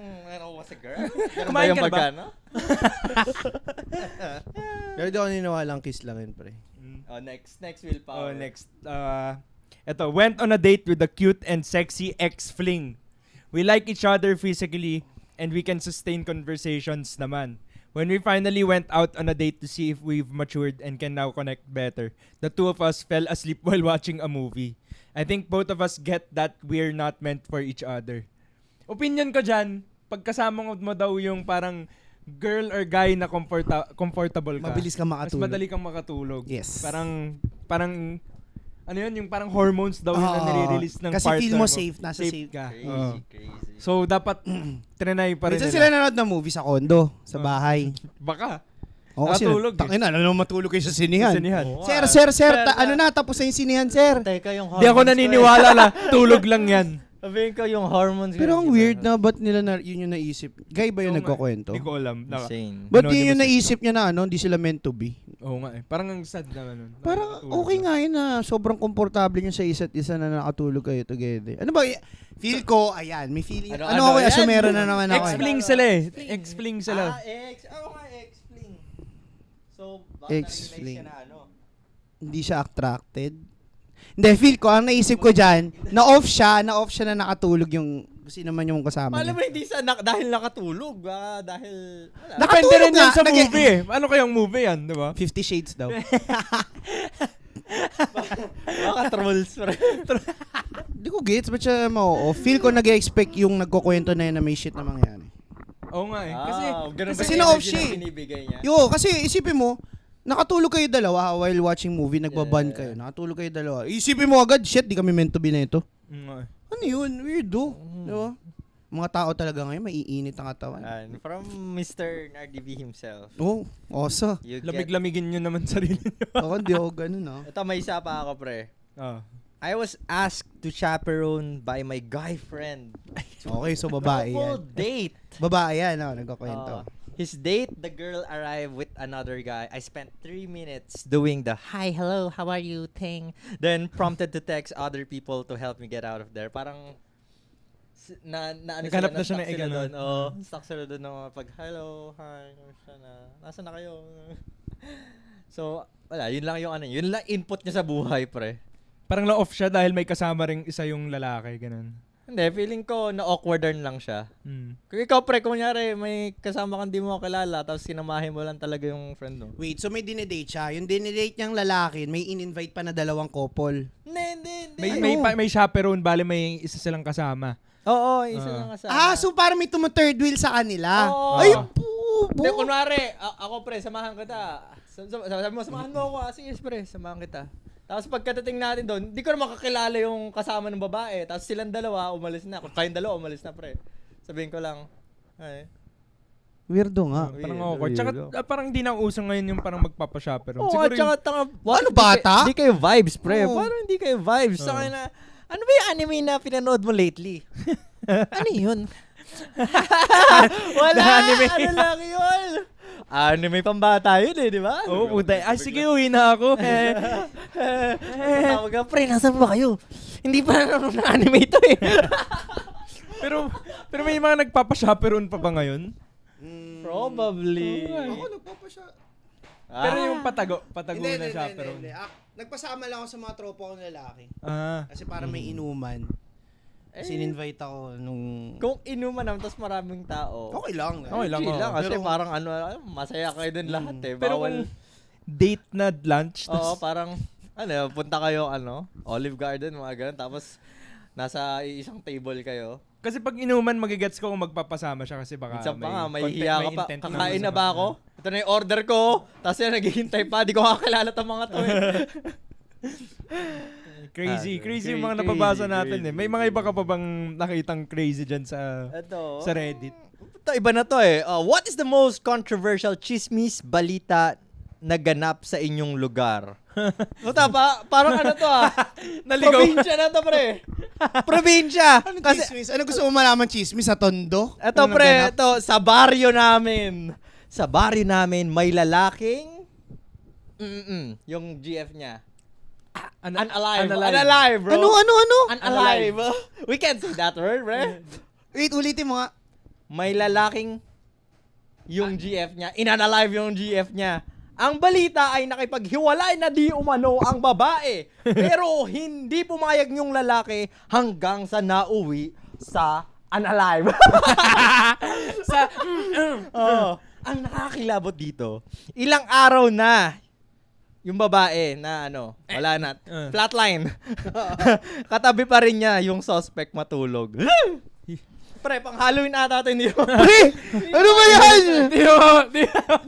was a girl? Kumain ka na ba? No? Pero di ako naniniwala ang kiss lang yun, pre. Next willpower. Next. Eto, went on a date with a cute and sexy ex-fling. We like each other physically and we can sustain conversations naman. When we finally went out on a date to see if we've matured and can now connect better, the two of us fell asleep while watching a movie. I think both of us get that we're not meant for each other. Opinion ko dyan, pagkasama mo daw yung parang girl or guy na comfortable ka. Mabilis ka Mas makatulog. madali kang makatulog. Yes. Parang ano yun, yung parang hormones daw yun na nare-release ng kasi partner feel mo mo. safe, nasa safe. ka. Crazy, Oo. crazy. So, dapat trinay pa rin Minsan nila. sila nanonood ng movie sa kondo, sa bahay. Baka. O kasi Nakatulog eh. tangina, ano matulog kayo sa sinihan. Sinihan. Oo. Sir, ano na, tapos na yung sinihan, sir. Teka, yung Di ako naniniwala na tulog lang yan. Sabihin ko yung hormones. Pero ang weird na, ba't nila yun yung naisip? Guy ba yung Oo nga, nagkukwento? Hindi ko alam. Insane. Ba't Ano, yun di yung ba naisip niya na ano, hindi sila meant to be? Oo nga eh. Parang ang sad naman nun. Parang Nakatulog okay lang. nga yun na sobrang komportable nyo sa isa't isa na nakatulog kayo together. Ano ba? Feel ko, ayan, may feeling. Ano ako, yan? asumero na naman ako. Ex-fling sila eh. Ex-fling sila. Ex-fling. So, baka Ex-fling. narinig siya na ano. Hindi siya attracted. Hindi, feel ko, ang naisip ko dyan, na-off siya na nakatulog yung, kasi naman yung kasama Alam mo, niya. hindi sa dahil nakatulog. Dahil, wala. Nak- Depende rin Nakatulog yun nga, sa movie eh. Ano kayang movie yan, di ba? 50 Shades daw. Baka trolls. Hindi ko gets, ba't siya ma-off? Feel ko nag-expect yung nagkukwento na yun na may shit na mangyari. Oo nga eh. Kasi, ganun kasi ba yung na-off energy siya na eh. binibigay niya? Yo, kasi isipin mo, nakatulog kayo dalawa while watching movie, nagbaband kayo. Nakatulog kayo dalawa. Isipin mo agad, shit, di kami meant to be na ito. nga eh. Ano yun? Weirdo. Di ba? Mga tao talaga ngayon, maiinit ang katawan. From Mr. Nardivi himself. Oh, osa. You get... Lamig-lamigin nyo naman sarili nyo. Ako, hindi ako ganun, ah. Ito, may isa pa ako, pre. Ah. I was asked to chaperone by my guy friend. Okay, so babae Full yan. date. Babae yan, nagkakwento. His date, the girl arrived with another guy. I spent 3 minutes doing the hi, hello, how are you thing. Then prompted to text other people to help me get out of there. Parang Naghanap na siya ng doon. Stuck sila doon ng pag hello, hi, kamusta na? Nasaan na kayo? So, wala, yun lang yung yun lang input niya sa buhay, pre. Parang na-off siya dahil may kasama ring isa yung lalaki, ganun. Hindi, feeling ko na-awkwardan lang siya. Hmm. Kung ikaw, pre, kunyari, may kasama kang di mo kilala, tapos sinamahin mo lang talaga yung friend mo. Wait, so may dinedate siya. Yung dinedate niyang lalaki, may in-invite pa na 2 couple. Hindi. May chaperone, bale may isa silang kasama. Oo, isa lang kasama. So parang may third wheel sa kanila. Oo. Ay, Hindi, pubo. kunwari, ako pre, samahan kita. Sabi mo, samahan mo ako. Sige, pre, samahan kita. Tapos pagkatating natin doon, hindi ko na makakilala yung kasama ng babae. Tapos silang dalawa, umalis na. Kayong dalawa, umalis na, pre. Sabihin ko lang, ay. Weirdo nga. Parang awkward. Tsaka parang hindi na uso ngayon yung parang magpapachaperone. Oo, Siguro tsaka tanga. Ano, bata? Hindi kayo vibes, pre. Oo. Parang hindi kayo vibes. Sa na, ano ba yung anime na pinanood mo lately? Ano yun? Wala! Na anime. Ano lang yun? Anime pambata yun eh, di ba? Oo, puta. Ay, sige, uwi na ako. Tawag ka, pre, nasan ba kayo? Hindi pa nanonood ng anime ito eh. pero may mga nagpapa-chaperone pa ba ngayon? Probably. Ako nagpapasya. Pero yung patago Hindi, na hindi, chaperone. hindi. Nagpasama lang ako sa mga tropa kong lalaki. Kasi para may inuman. Kasi in-invite ako nung... Kung inuman naman, tapos maraming tao. Okay lang. Okay lang, Chill oo. lang. Kasi Pero- parang masaya kayo dun lahat eh. Pero Bawal. kung date na lunch, Oo, parang, punta kayo, Olive Garden, mga ganun. Tapos, nasa isang table kayo. kasi pag inuman, magigets ko kung magpapasama siya kasi baka Minsan pa nga, may content- hiya ka may pa. intent Kakain na masama. ba ako? Ito na yung order ko. Tapos yan, naghihintay pa. Di ko kakilala itong mga to eh. Crazy yung mga Crazy, nababasa natin crazy. eh. May mga iba ka pa bang nakitang crazy dyan sa Ito. Reddit? Ito, iba na to eh. What is the most controversial chismis balita na ganap sa inyong lugar? Puta, parang ano to Naligaw. Probinsya na to, pre. Probinsya. Anong Kasi, chismis? Ano gusto mo malaman chismis sa tondo? eto Ano pre, naganap? ito, sa baryo namin. Sa baryo namin, may lalaking, yung GF niya. Unalive, bro. Ano? Unalive. We can't say that word, pre. Wait, ulitin mo nga. May lalaking yung GF niya, inunalive yung GF niya. Ang balita ay nakipaghiwalay na di umano ang babae. Pero hindi pumayag yung lalaki hanggang sa nauwi sa unalive. Ang nakakilabot dito, ilang araw na yung babae na wala na, flatline. Katabi pa rin niya yung suspect matulog. Pre, pang Halloween ata ito, hindi mo. Pre! Ano ba yan?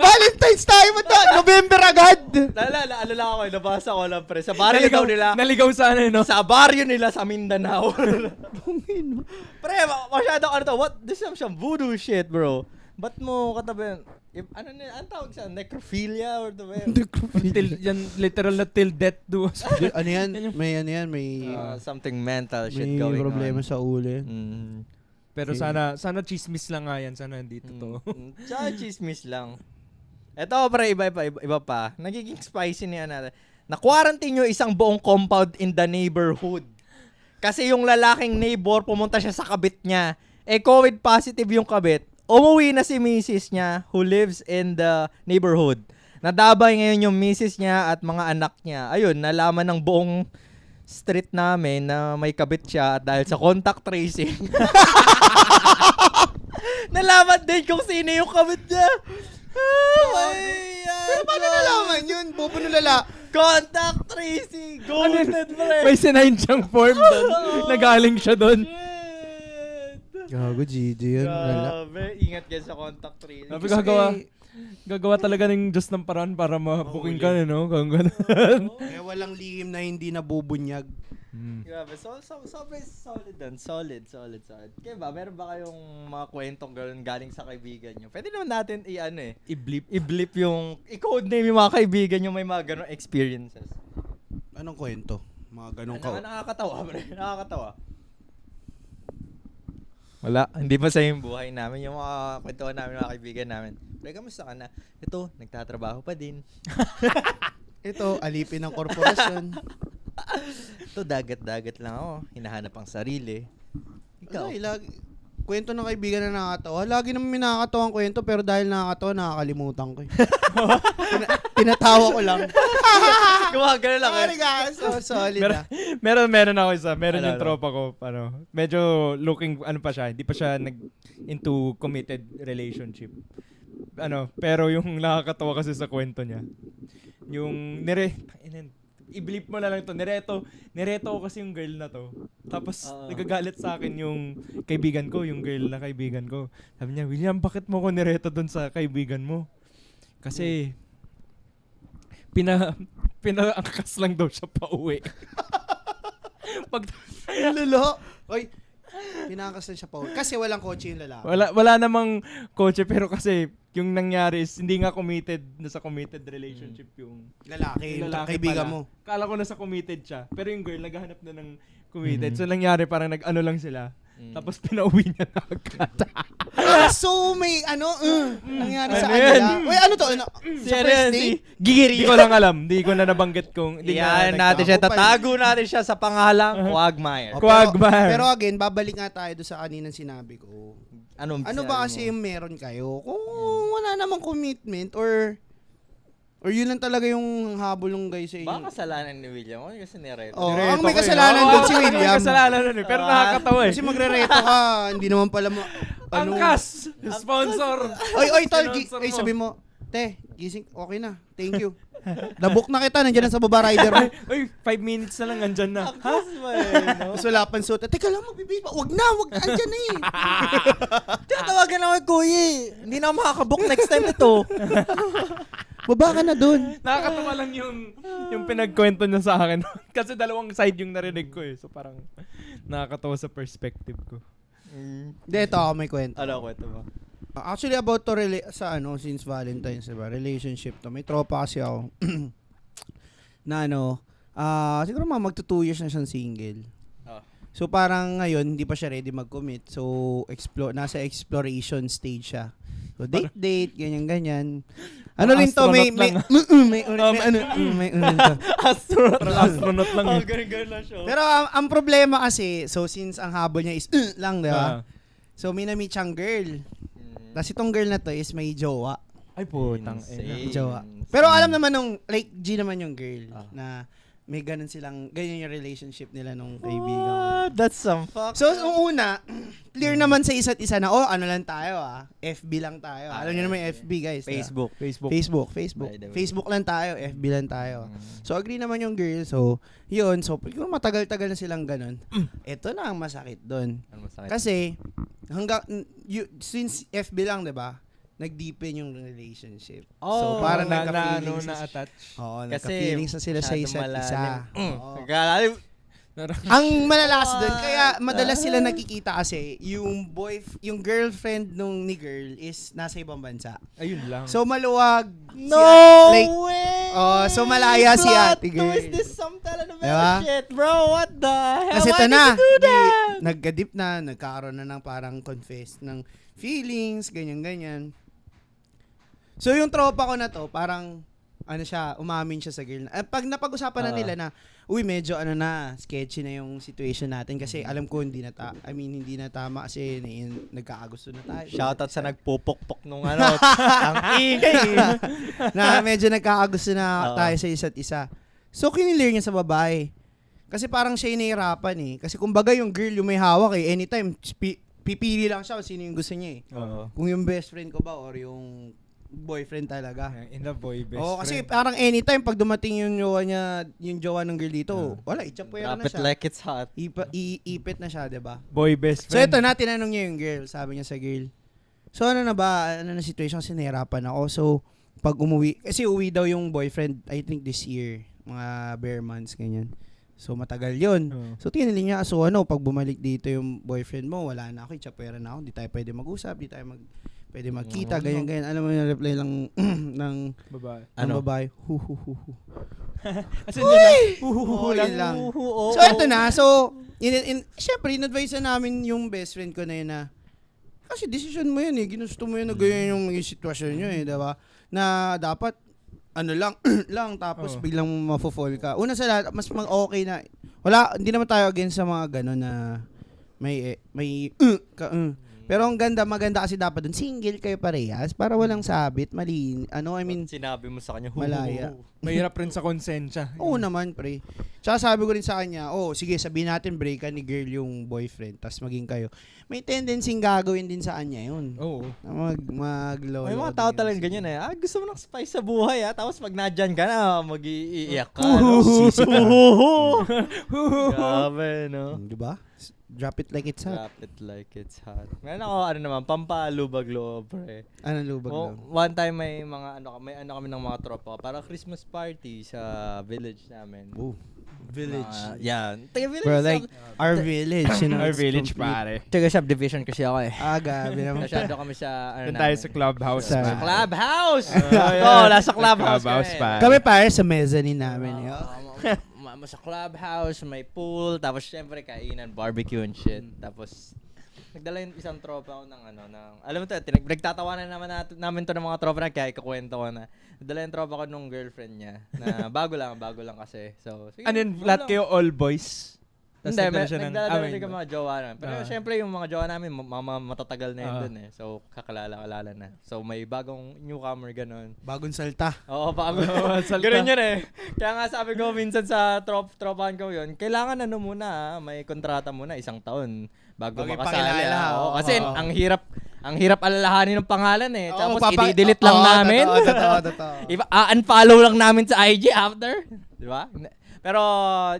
Valentine's tayo mo to! November agad! Ano lang ako, nabasa ko lang pre. Sa baryo daw nila. Naligaw sana no? Sa baryo nila sa Mindanao. Pre, masyado to. What? This is some voodoo shit, bro. Ba't mo katabi? Ano tawag sa necrophilia or the way? Till, yan, literal na till death do us. Ano yan? May Something mental shit may going problema on. sa ulo. Pero sana chismis lang nga yan. Sana hindi totoo. Tsaka chismis lang. Eto pre, iba pa. Nagiging spicy niya natin. Na-quarantine yung isang buong compound in the neighborhood. Kasi yung lalaking neighbor, pumunta siya sa kabit niya. COVID positive yung kabit. Umuwi na si misis niya who lives in the neighborhood. Nadabay ngayon yung misis niya at mga anak niya. Ayun, nalaman ng buong street namin na may kabit siya at dahil sa contact tracing. Nalaman din kung sino yung kabit niya. Pero paano nalaman yun? Bobo na lala. Contact tracing! Ghosted mo rin! May sinign siyang form doon. Nagaling siya doon. Gago, GG yun. Lala. Grabe, ingat kayo sa contact tracing. Sabi gagawa talaga ng Diyos ng paraan para ma-booking ka, no? Kung gano'n. Kaya walang lihim na hindi nabubunyag. Grabe, solid dan. Solid. Kaya ba, meron ba kayong mga kwentong gano'n galing sa kaibigan nyo? Pwede naman natin i-blip yung, i-codename yung mga kaibigan nyo may mga gano'ng experiences. Anong kwento? Mga ganong Nakakatawa, pre. Nakakatawa. Wala, hindi pa sa yung buhay namin, yung mga kwentuhan namin, mga kaibigan namin. Pre, kamusta ka na? Ito, nagtatrabaho pa din. Ito, alipin ng korporasyon. Ito, dagat-dagat lang ako. Hinahanap ang sarili. Ikaw? Ay, kwento ng kaibigan na nakakatawa. Lagi naman may nakakatawang kwento pero dahil nakakatawa, nakakalimutan ko. Tinatawa ko lang. Gumagano lang Sorry guys, so solid Meron ako isa. Meron Ano? yung tropa ko. Medyo looking, pa siya. Hindi pa siya into committed relationship. Pero yung nakakatawa kasi sa kwento niya. Yung i-blip mo na lang to. Nireto ko kasi yung girl na to. Tapos nagagalit sa akin yung kaibigan ko, yung girl na kaibigan ko. Sabi niya, William, bakit mo ko nireto dun sa kaibigan mo? Kasi pinaangkas lang daw siya pa uwi. Lolo. Oy, pinakas na siya pa. Kasi walang kotse yung lalaki. Wala namang kotse pero kasi yung nangyari is hindi nga nasa committed relationship yung Lalaki, yung lalaki kaibigan pala. mo. Kala ko nasa committed siya. Pero yung girl naghahanap na ng committed. So nangyari parang nag-ano lang sila. Tapos pinauwi niya na agad. So may nangyari sa Ano yan? kanila. Uy, ano to? Sa first day? Giri. Hindi ko lang alam. Hindi ko na nabanggit kung... Hindi Yan na natin siya. Ako pa Tatago natin siya sa pangalang Quagmire. Oh, Quagmire. Pero again, babalik nga tayo doon sa kaninang sinabi ko. Ano Ba kasi yung meron kayo? Kung wala namang commitment or yun lang talaga yung habol ng guys sa inyo. Baka kasalanan ni William. Ano kasi nireto? Oh, Nireto ang may ko eh. kasalanan Oo, doon si ano may William. kasalanan nun eh. Pero nakakatawa eh. Kasi magre-reto ka, hindi naman pala mo. Angkas! Sponsor! Oy, tol, Sponsor mo. sabi mo, te, gising, okay na, thank you. Nabok na kita, nandiyan na sa baba rider mo. Uy, 5 minutes na lang, andyan na. Ha? Tapos wala pang suot. Teka lang, magbibigay pa. Wag na, andyan na eh. Tinatawagan ako kay Kuya eh. Hindi na ako makakabook next time ito. Baba ka na dun. Nakakatawa lang yung pinagkwento niya sa akin. Kasi dalawang side yung narinig ko eh. So parang nakakatawa sa perspective ko. Hindi, ito ako may kwento. Ano kwento mo? Actually, about to since Valentine's, diba? Relationship to. May tropa kasi ako. Na siguro magto 2 years na siyang single. Oh. So parang ngayon, hindi pa siya ready mag-commit. So, nasa exploration stage siya. So, date, ganyan-ganyan. Ano rin to, may Astronaut lang yun. Ganun lang siya. Pero ang problema kasi, so since ang habol niya is lang, di ba? So may na-meet siyang girl. Tapos itong girl na to is may jowa. Ay putang Insane. ina. Jowa. Pero alam naman nung, like G naman yung girl, Ah. na may ganun yung relationship nila nung kaibigan ko. What? That's some fuck. So, nung una, clear naman sa isa't isa na, ano lang tayo FB lang tayo. Alam niyo naman yung FB, guys. Facebook. Facebook. By the way. Facebook lang tayo, FB lang tayo. So, agree naman yung girl. So, yun. So, kung matagal-tagal na silang ganun, ito na ang masakit doon. Ano masakit? Kasi, since FB lang, di ba, nag-deepen yung relationship. Oh, so, parang na nagka-feelings attach. Oo, Kasi nagka-feelings na sila sa masyadong isa't isa. malalim. Oo. Nagkalalim. Ang malalas doon, kaya madalas sila nakikita kasi yung girlfriend nung ni girl is nasa ibang bansa. Ayun lang. So maluwag. No like, way! Oh, so malaya si Plot ate girl. twist, this some telenovela Diba? shit, bro. What the hell? Kasi Why ito did na, you do that? nagka-deep na, nagkaroon na ng parang confess ng feelings, ganyan-ganyan. So yung tropa ko na to, parang umamin siya sa girl. Pag napag-usapan na nila na, medyo sketchy na yung situation natin kasi alam ko hindi na tama kasi nagkakagusto na tayo. Shoutout sa nagpupukpok nung ang ingay. Na medyo nagkakagusto na tayo sa isa't isa. So kinilir niya sa babae. Kasi parang siya inihirapan eh. Kasi kumbaga yung girl yung may hawak eh. Anytime, pipili lang siya kung sino yung gusto niya eh. Kung yung best friend ko ba or yung boyfriend talaga. In the boy best Kasi friend. parang anytime pag dumating yung jowa ng girl dito, wala, itchapuera na Drop it siya. like it's hot. Iipit na siya, 'di ba? Boy best So friend. ito na, tinanong niya yung girl, sabi niya sa girl. So ano na ba, ano na situation kasi nahirapan ako. So pag kasi uwi daw yung boyfriend, I think this year, mga bare months ganyan. So matagal 'yun. So tinanong niya, so pag bumalik dito yung boyfriend mo, wala na ako, itchapuera na ako, di tayo pwede mag-usap, di tayo pwede magkita, ganyan. Alam mo yung reply lang ng Babae. babae. Hu. As in, lang. Yun lang. Oo. So, eto na. So, syempre, in-advise na namin yung best friend ko na yun na, kasi decision mo yun eh. Ginusto mo yun na ganyan yung sitwasyon nyo eh, diba? Na dapat, lang, tapos biglang mafo-fall ka. Una sa lahat, mas okay na, hindi naman tayo against sa mga gano'n na pero ang maganda kasi dapat dun, single kayo parehas para walang sabit, sinabi mo sa kanya, malaya. Mahirap rin sa konsensya. Oo naman, pre. Tsaka sabi ko rin sa kanya, sige, sabihin natin break ni girl yung boyfriend, tas maging kayo. May tendency gagawin din sa kanya yun. Oo. Mag-lolo. May mga tao talagang ganyan eh. Gusto mo ng spice sa buhay tapos pag nadyan ka na, mag-iiyak ka. Grabe, no? Diba? Drop it like it's hot. Drop it like it's hot. Meron ako, pampalubag-loob, pre. Anong lubag lang? One time may mga kami ng mga tropa, para Christmas party sa village namin. Oh, village. Yeah. Taga-village. Bro, like, our village, Our it's village, complete. pare. Taga-subdivision kasi ako eh. Gabi naman. Masyado kami sa, Doon tayo sa clubhouse. Sa- pare. Clubhouse! yeah. Nasa clubhouse Clubhouse, kami. pare. Kami pare sa mezzanine namin. Sa clubhouse, may pool, tapos syempre kainan, barbecue and shit. Tapos nagdala yung isang tropa ko ng alam mo to, nagtatawanan namin to ng mga tropa na kaya ikukwento ko na. Nagdala yung tropa ko nung girlfriend niya na bago lang kasi. So, sige, Ano yun, go lahat lang. kayo all boys? Tas Hindi, nagdala siya ng- nagdala may- din mga jowa namin. Pero syempre yung mga jowa namin, matatagal na yun dun eh. So, kakalala na. So, may bagong newcomer ganun. Bagong salta. Oo, bago. salta. Ganun yun eh. Kaya nga sabi ko minsan sa tropahan ko yun, kailangan muna may kontrata muna 1 taon bago Bago makasali. ipakilala, Oo, oo. kasi ang hirap alalahanin ng pangalan eh. Tapos Oo, i-delete lang oo, namin. Totoo. Unfollow lang namin sa IG after. Di ba? Pero,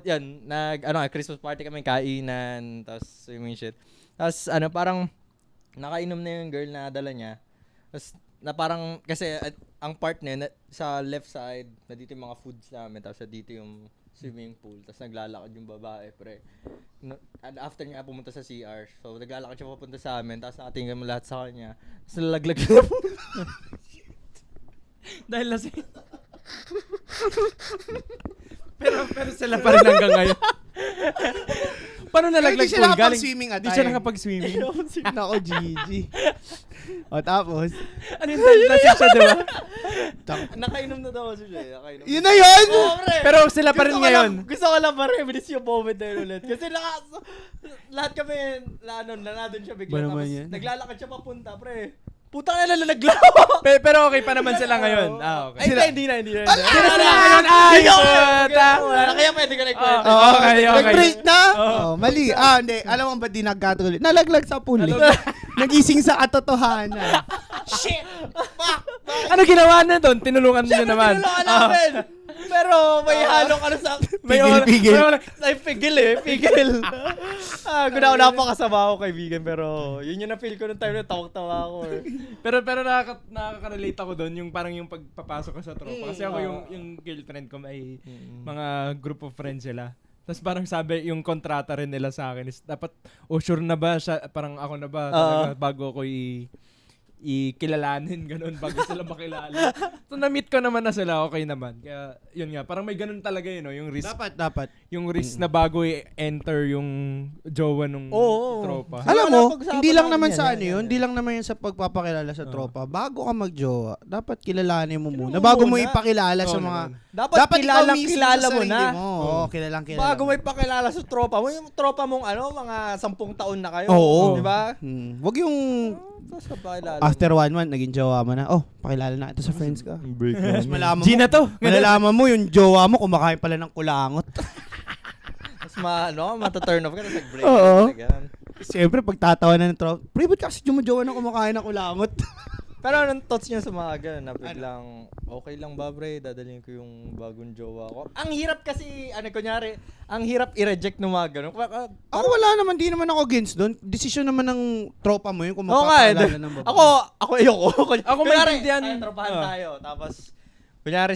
yun, Christmas party kami, kainan, tapos swimming shit. Tapos, parang, nakainom na yung girl na dala niya. Tapos, na parang, kasi, ang part niya, sa left side, na dito yung mga foods namin, tapos dito yung swimming pool, tapos naglalakad yung babae, pre. After niya pumunta sa CR, so naglalakad siya papunta sa amin, tapos nakatingin mo lahat sa kanya, tapos nalaglag siya. Dahil lasing. pero sila pa rin hanggang ngayon. Paano nalaglag Hindi siya pool? nakapag-swimming Hindi siya nakapag-swimming. Nako, GG. O tapos, Ano yung lasing siya, di ba? Nakainom na daw kasi siya. Nakainom. yun na yun! Oo, pre. Pero sila pa rin ngayon. Gusto ko lang ma-reminisce yung moment na yun ulit. Kasi lahat kami, nanadun siya bigla. Ba naman Tapos yan? naglalakad siya papunta, pre. Putang ina, nalaglaw. Pero okay pa naman sila ngayon. Ah, okay. Ay, hindi na. Hindi na sila ngayon. Ay, puta. Kaya pwede ka nagkwento. Okay. Nag-break na? Mali. Hindi. Alam mo ba di nagkatuloy? Nalaglag sa pool. Nagising sa katotohanan. Shit! Fuck! Ano ginawa na doon? Tinulungan niyo naman. Tinulungan namin. Pero may halong sa... Pigil. Ay, pigil. Guna napakasama ako kaibigan, pero yun yung na-feel ko nung time na tawag-tawa ako eh. Pero nakaka-relate ako doon yung parang yung pagpapasok ko sa tropa. Kasi ako yung girlfriend ko may mga group of friends sila. Tapos parang sabi yung kontrata rin nila sa akin is dapat sure na ba siya, parang ako na ba talaga bago ako ikilalanin ganun bago sila makilala. So na-meet ko naman na sila, okay naman. Kaya yun nga, parang may ganun talaga yun, no? Yung risk. Dapat. Yung risk na bago i-enter yung jowa nung tropa. Alam mo, napag-usapan hindi lang namin naman yan, sa yan, ano yan. yun, hindi lang naman yun sa pagpapakilala sa tropa. Bago ka magjowa, dapat kilalanin mo muna. mo Bago mo muna. ipakilala sa Oo mga... naman. Dapat ikaw mismo kilala sa mo sarili na. Oo, kilalang. Bago may pakilala sa tropa mo, yung tropa mong mga 10 taon na kayo. Oo. Di ba? Wag yung Tapos pakilala after 1 month, naging jowa mo na. Oh, pakilala na ito sa friends ka. break Tapos malaman mo, Gina to. malalaman mo yung jowa mo kumakain pala ng kulangot. Tapos mata-turn off ka, tapos nag-break. Oo. Ganun. Siyempre, pagtatawa na ng tropa, pre, ba't kasi jowa na kumakain ng kulangot? Pero anong thoughts niyo sa mga ganun na biglang, okay lang ba bre, dadalhin ko yung bagong jowa ko? Ang hirap kasi, kunyari, ang hirap i-reject ng mga ganun. Ako wala naman, di naman ako against doon. Desisyon naman ng tropa mo yun kung Oo nga, magpapakilala ng babae. Ako ayoko. Ako Kunyari, maintindihan. tropahan tayo. Tapos, kunyari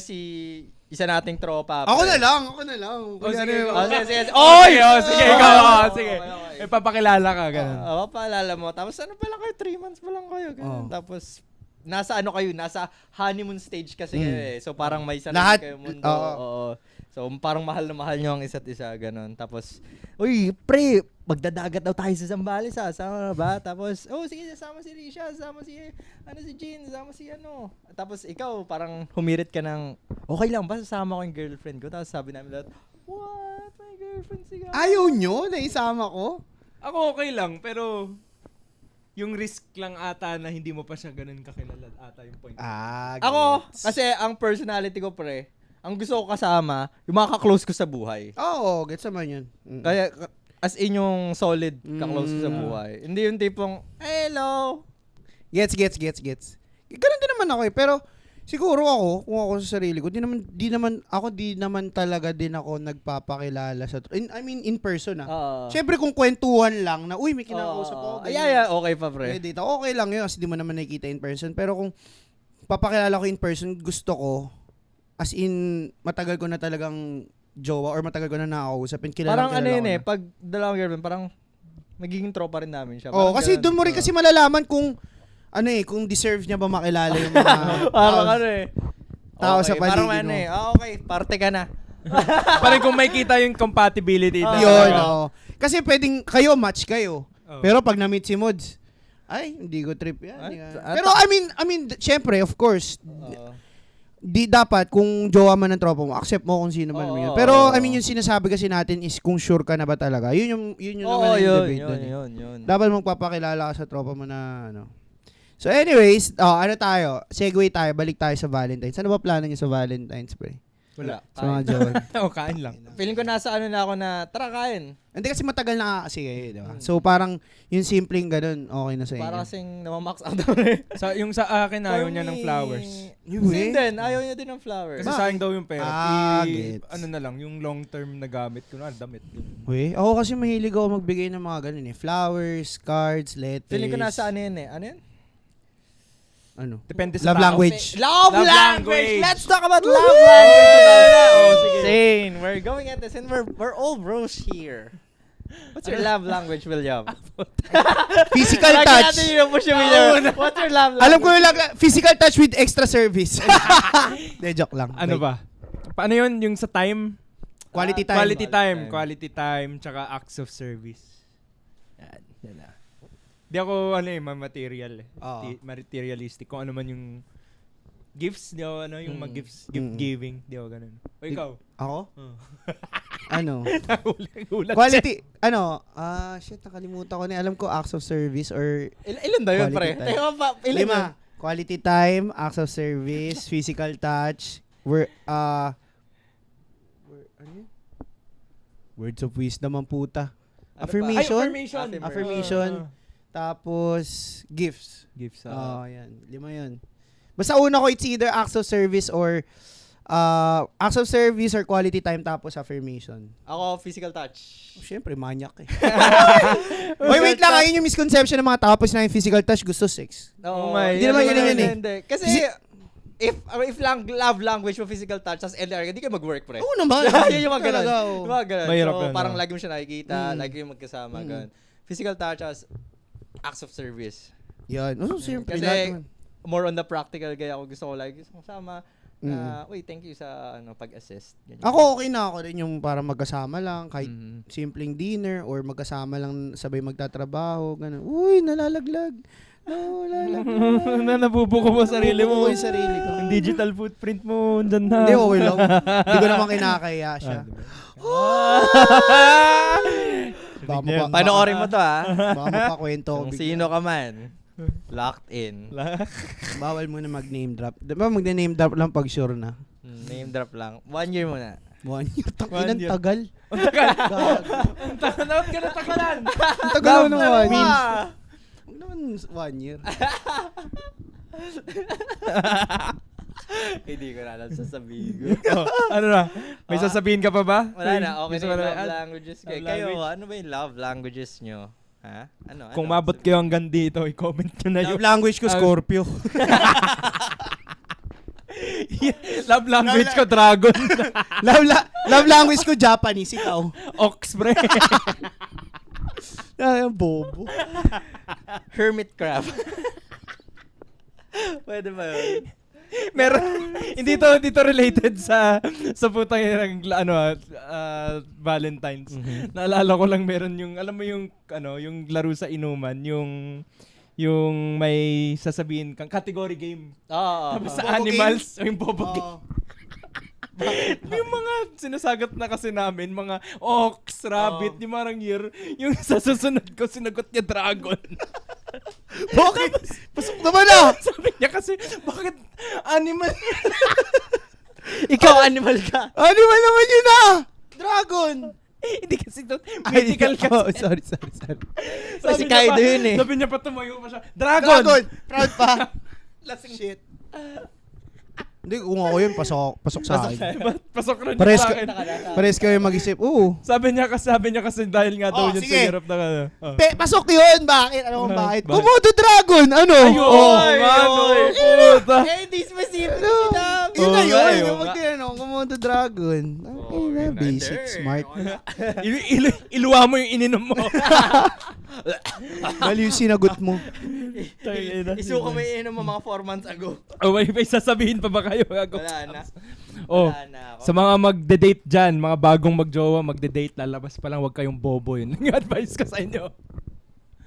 isa nating tropa. Ako pre. na lang. sige. Sige. Oy! Sige, ikaw. Sige. Okay. May papakilala ka, ganun. Papaalala mo. Tapos pa lang kayo? 3 months pa lang kayo. Ganun. Oo. Tapos, nasa honeymoon stage kasi kayo eh. So parang may sarili Lahat, kayo mundo. oo. Oo. So parang mahal na mahal nyo ang isa't isa, ganun. Tapos, uy, pre, magdadagat daw tayo sa Zambales, sama ba? Tapos, sige, sasama si Risha, sasama si Jean, sasama si Tapos ikaw, parang humirit ka ng, okay lang ba, sasama ko yung girlfriend ko? Tapos sabi namin lahat, what? My girlfriend si Gab. Ayaw nyo na isama ko? Ako okay lang, pero yung risk lang ata na hindi mo pa siya ganun kakilala ata yung point. Ako, kasi ang personality ko, pre, ang gusto ko kasama, yung mga ka-close ko sa buhay. Oo, gets naman yun. Kaya, as in yung solid ka-close ko sa buhay. Hindi yung tipong, hello. Gets. Ganun din naman ako eh. Pero, siguro ako, kung ako sa sarili ko, di naman talaga din ako nagpapakilala sa... in person Siyempre kung kwentuhan lang na, uy, may kinakausap ako. Okay pa, pre. Dito, okay lang yun kasi di mo naman nakikita in person. Pero kung papakilala ko in person, gusto ko, as in, matagal ko na talagang jowa or matagal ko na nakakausap. Parang pag dalawang girlfriend, parang magiging tropa rin namin siya. Oo, kasi doon mo rin kasi malalaman kung kung deserve niya ba makilala yung mga parang tao sa paligid parang mo. okay, parte ka na. Parang kung may kita yung compatibility. Yun, oo. Kasi pwedeng kayo, match kayo. Oh. Pero pag na-meet si Mods, ay, hindi ko trip yan. Ay, Hindi ka- at- Pero I mean, syempre, of course, di dapat kung jowa man ng tropa mo, accept mo kung sino man mo yun. Oo. Pero I mean, yung sinasabi kasi natin is kung sure ka na ba talaga. Yun yung naman yung debate dun eh. yun. Dapat magpapakilala ka sa tropa mo na ano. So anyways, ano tayo? Segue tayo, balik tayo sa Valentine's. Ano ba plano niyo sa Valentine's, pre? Wala. Sa mga jowa. O, kain lang. Feeling ko nasa ano na ako na, tara kain. Hindi kasi matagal na kasi kayo, di ba? So parang yung simpleng ganun, okay na sa inyo. Para kasing namamax out daw rin. Yung sa akin, ayaw niya ng flowers. Yung Sin din, ayaw niya din ng flowers. Kasi sayang daw yung pera. Gets. Ano na lang, yung long term na gamit ko na, damit. Uy, ako kasi mahilig ako magbigay ng mga ganun eh. Flowers, cards, letters. Feeling ko nasa ano yun eh. Ano yun? Ano? Depende sa Love tao. language. Love Love language! language. Let's talk about love language! Oh, sige. Sane, we're going at this and we're all bros here. What's your love language, William? Physical Lagi touch. natin yung push yung William. What's your love language? Alam ko yung physical touch with extra service. De, joke lang. Ano ba? Paano yun? Yung sa time? Quality time. Quality time, tsaka acts of service. Yan na. Di ako, material eh. Oo. Materialistic. Kung ano man yung gifts, di ako, yung mag-gifts, gift Mm. giving. Di ako ganun. O ikaw? Ako? Oh. Ano? Ulat Quality, shit, nakalimutan ko na. Alam ko acts of service or Ilan ba yun, pre? Quality time. Teka pa, ilan yun? 5. Quality time, acts of service, physical touch, ano yun? Words of wisdom ang puta. Ano pa? Affirmation? Affirmation. Affirmation. Tapos, gifts. Gifts. Yan. 5 yun. Basta una ko, it's either acts of service or quality time tapos affirmation. Ako, physical touch. Siyempre, manyak eh. wait lang. Ayun yung misconception ng mga tao. Tapos na yung physical touch, gusto sex. Oo. Hindi naman yun eh. Hindi. Kasi, if love language mo physical touch, tas LDR, hindi ka mag-work, pre. Oo naman. Yun yung mga ganun. Talaga, oo. Yung mga ganun. Mahirap So, yun, parang no? lagi mo siya nakikita, lagi yung magkasama, ganun. Physical touch as acts of service. Yan. Siyempre. Kasi, lahat naman. more on the practical, kaya ako gusto ko lagi kasama. Thank you sa pag-assist. Ganyan. Ako okay na ako rin yung para magkasama lang, kahit Mhm. simpleng dinner or magkasama lang sabay magtatrabaho, ganun. Uy, nalalaglag. No, lalaglag. na nabubuko mo sarili mo. Nabubuko yung sarili ko. Yung digital footprint mo, dyan na. Hindi, okay lang. Hindi ko naman kinakaya siya. Baka mapa- Panoorin mo to, ha? Baka mapakwento ko Kung bigla. sino ka man, locked in. Bawal mo na mag-name drop. Diba mag-name drop lang pag sure na? Name drop lang. 1 year muna. 1 year. 1 Takinan year. tagal. Ang tagal. Gag. Ang tagal ka na tagalan. Ang tagal mo naman. Means. Huwag naman 1 year. Hindi ko na alam sasabihin ko. Ano na? May sasabihin ka pa ba? Wala na, okay Gusto na mo yung na- love languages kayo. love Kayo, language? ano ba yung love languages nyo? Ha? Ano? Kung mabot kayo hanggang dito, i-comment nyo na Love yung language ko, Scorpio. love language ko, dragon. Love language ko, Japanese. Ikaw. Ox, pre. Ay, ang bobo. Hermit crab. Pwede ba yun? Meron, hindi to related sa putang Valentine's. Naalala ko lang meron yung, alam mo yung, yung laro sa inuman, yung may sasabihin kang category game. Oo. Tapos sa Bobo animals, o yung bobo game. Oo. Yung mga sinasagot na kasi namin, mga ox, rabbit, yung marang year, yung sa susunod ko, sinagot niya dragon. Bakit? Pasok naman ah! Sabi niya kasi, bakit animal? Ikaw animal ka. Animal naman yun ah! Dragon! Hindi kasi doon, mythical kasi. Oh, sorry. Kasi Kaido yun eh. Sabi niya pa tumayo pa siya, Dragon! Proud pa. Lasing. Shit. Hindi, kung ako yun, pasok sa akin. Pasok rin Pares sa ka- akin. Pares kayo mag-isip. Oo. Sabi niya kasi dahil nga daw Oh, yun sige. sa hirap na Pasok yun! Bakit? Ano kung bakit? Bakit? Komodo Dragon! Ano? Ayun, Oh. puta. Eh, di specific Ano? sinabi. Yun na Oo nga, yun. oo Yung nga. magkano, Komodo Dragon. Okay na, basic, smart. Iluwa mo yung ininom mo. Bali yung sinagot mo. Isuko mo yung mo mga 4 months ago. Oh, may sasabihin pa ba kayo? Wala na. Oh, Wala na ako. sa mga magde-date dyan, mga bagong magjowa, magde-date, lalabas pa lang, huwag kayong bobo yun. Yung advice ko sa inyo.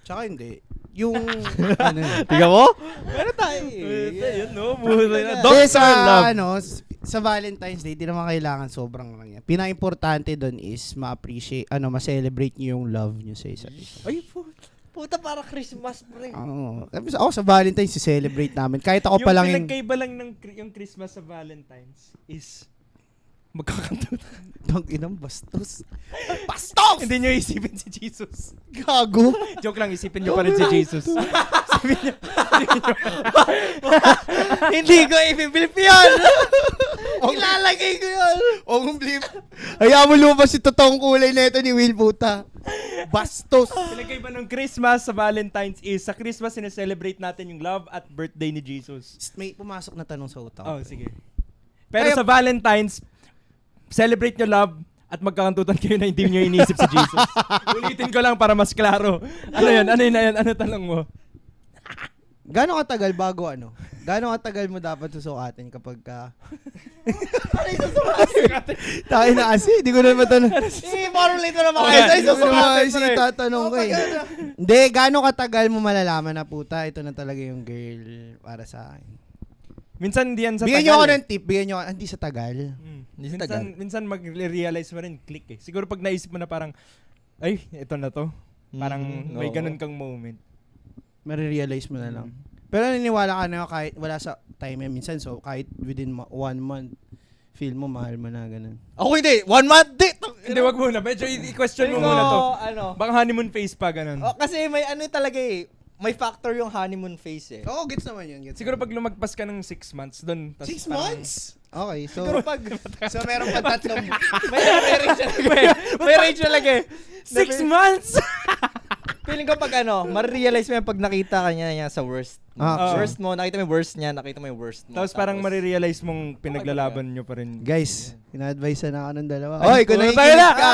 Tsaka hindi. Yung, ano yun. Tiga mo? Meron tayo. Yun, no? Buhay na. Dahil Doctor Love. sa Valentine's Day, di naman kailangan sobrang lang yan. Pinaka-importante doon is ma-appreciate, ma-celebrate nyo yung love nyo sa isa't isa. Ay, puta para Christmas, pre. Oo. Tapos ako sa Valentine's, celebrate namin. Kahit ako pa lang yung pinagkaiba lang ng yung Christmas sa Valentine's is magkakanta. Tang inang bastos. Bastos! Hindi nyo isipin si Jesus. Gago. Joke lang, isipin nyo pa rin si Jesus. Hindi ko i-flip yun. Ilalagay ko yun. O kung blip. Hayaan mo lumabas si totoong kulay na ito ni Will, puta. Bastos. Pinagkaiba ng Christmas sa Valentine's is sa Christmas sineselebrate natin yung love at birthday ni Jesus. May pumasok na tanong sa utak. Oh, sige. Pero sa Valentine's, celebrate nyo love at magkakantutan kayo na hindi nyo inisip si Jesus. Ulitin ko lang para mas klaro. Ano yan? Ano tanong mo? Gano'ng katagal bago Gano'ng katagal mo dapat susukatin kapag ka... Tayo na kasi, hindi ko na matanong. Parang late na Okay. Ay, Si tatanong ko eh. Hindi, gano'ng katagal mo malalaman na puta, ito na talaga yung girl para sa akin. Minsan hindi yan sa Bigyan tagal. nyo ako ng tip, hindi sa tagal. Hindi sa tagal. Minsan mag-realize mo rin, click eh. Siguro pag naisip mo na parang, ay, ito na to. Parang may oo. ganun kang moment. Marirealize mo na lang. Pero naniniwala ka na kahit wala sa time minsan, so kahit within 1 month, feel mo, mahal mo na, ganun. Ako hindi. 1 month. Hindi, wag muna. Medyo i-question mo muna to. Baka honeymoon phase pa, ganun. Kasi may talaga eh. May factor yung honeymoon phase eh. Oo, gets naman yun. Siguro pag lumagpas ka ng 6 months doon. 6 months? Okay, so... Siguro pag... so meron pa tatlong... may range talaga eh. May range talaga eh. 6 months? Feeling ko pag marirealize mo yan pag nakita ka niya sa worst. Worst mo, nakita mo yung worst niya, nakita mo yung worst mo. Tapos parang marirealize mong pinaglalaban nyo pa rin. Guys, ina-advise na ako ng dalawa. Oy, kung tayo nakikinig na! ka,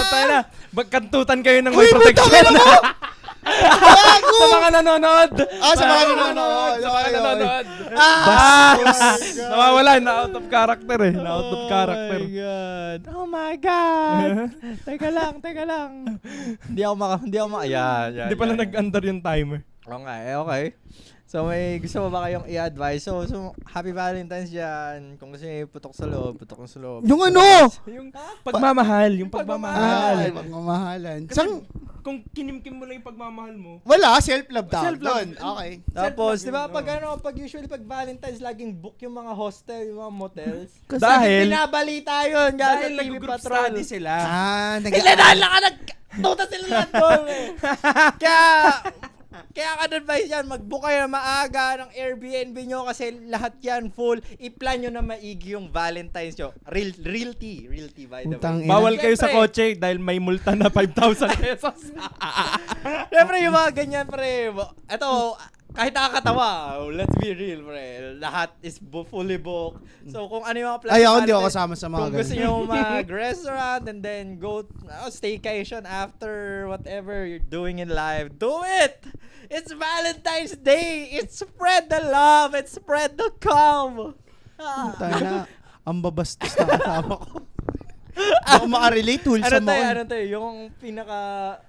Tayo na! Magkantutan kayo ng may protection. Sa mga nanonood! sa mga nanonood! Sa mga nanonood! Bastos! Nawawala, na-out of character eh. Na-out of character. God. Oh my God. Teka lang. Hindi ako yan. Hindi pala nag-under yung timer. Okay. So may gusto mo ba kayong i-advise? So happy Valentine's yan. Kung gusto niyo putok sa loob. Yung ano? Yung pagmamahal. Yung pagmamahal. Pagmamahalan. Kung kinimkim mo lang yung pagmamahal mo. Wala, self-love daw. Self-love. Doon, okay. Tapos, Self-love di ba, yun, pag usually pag Valentine's, laging book yung mga hostel, yung mga motels. Kasi dahil, binabalita yun. dahil sa TV nag-group Patrol. study sila. Hindi, dahil nagtuta sila lahat doon eh. Kaya ka-advise yan, mag-book kayo na maaga ng Airbnb nyo kasi lahat yan full. I-plan nyo na maigi yung Valentine's nyo. Real tea by the Utang way. ina. Bawal kayo sa Siyempre. kotse dahil may multa na 5,000 pesos. Siyempre yung mga ganyan, pre. Ito, kahit nakakatawa, let's be real, pre. Lahat is fully booked. So, kung ano yung mga plans Ay, ako natin, hindi ako kasama sa mga kung gusto ganun. nyo mag-restaurant and then go staycation after whatever you're doing in life, do it! It's Valentine's Day! It's spread the love! It's spread the calm! Utang na. Ang babastos na kasama ko. Ako makarelate, wholesome ako. Ano tayo? Yung pinaka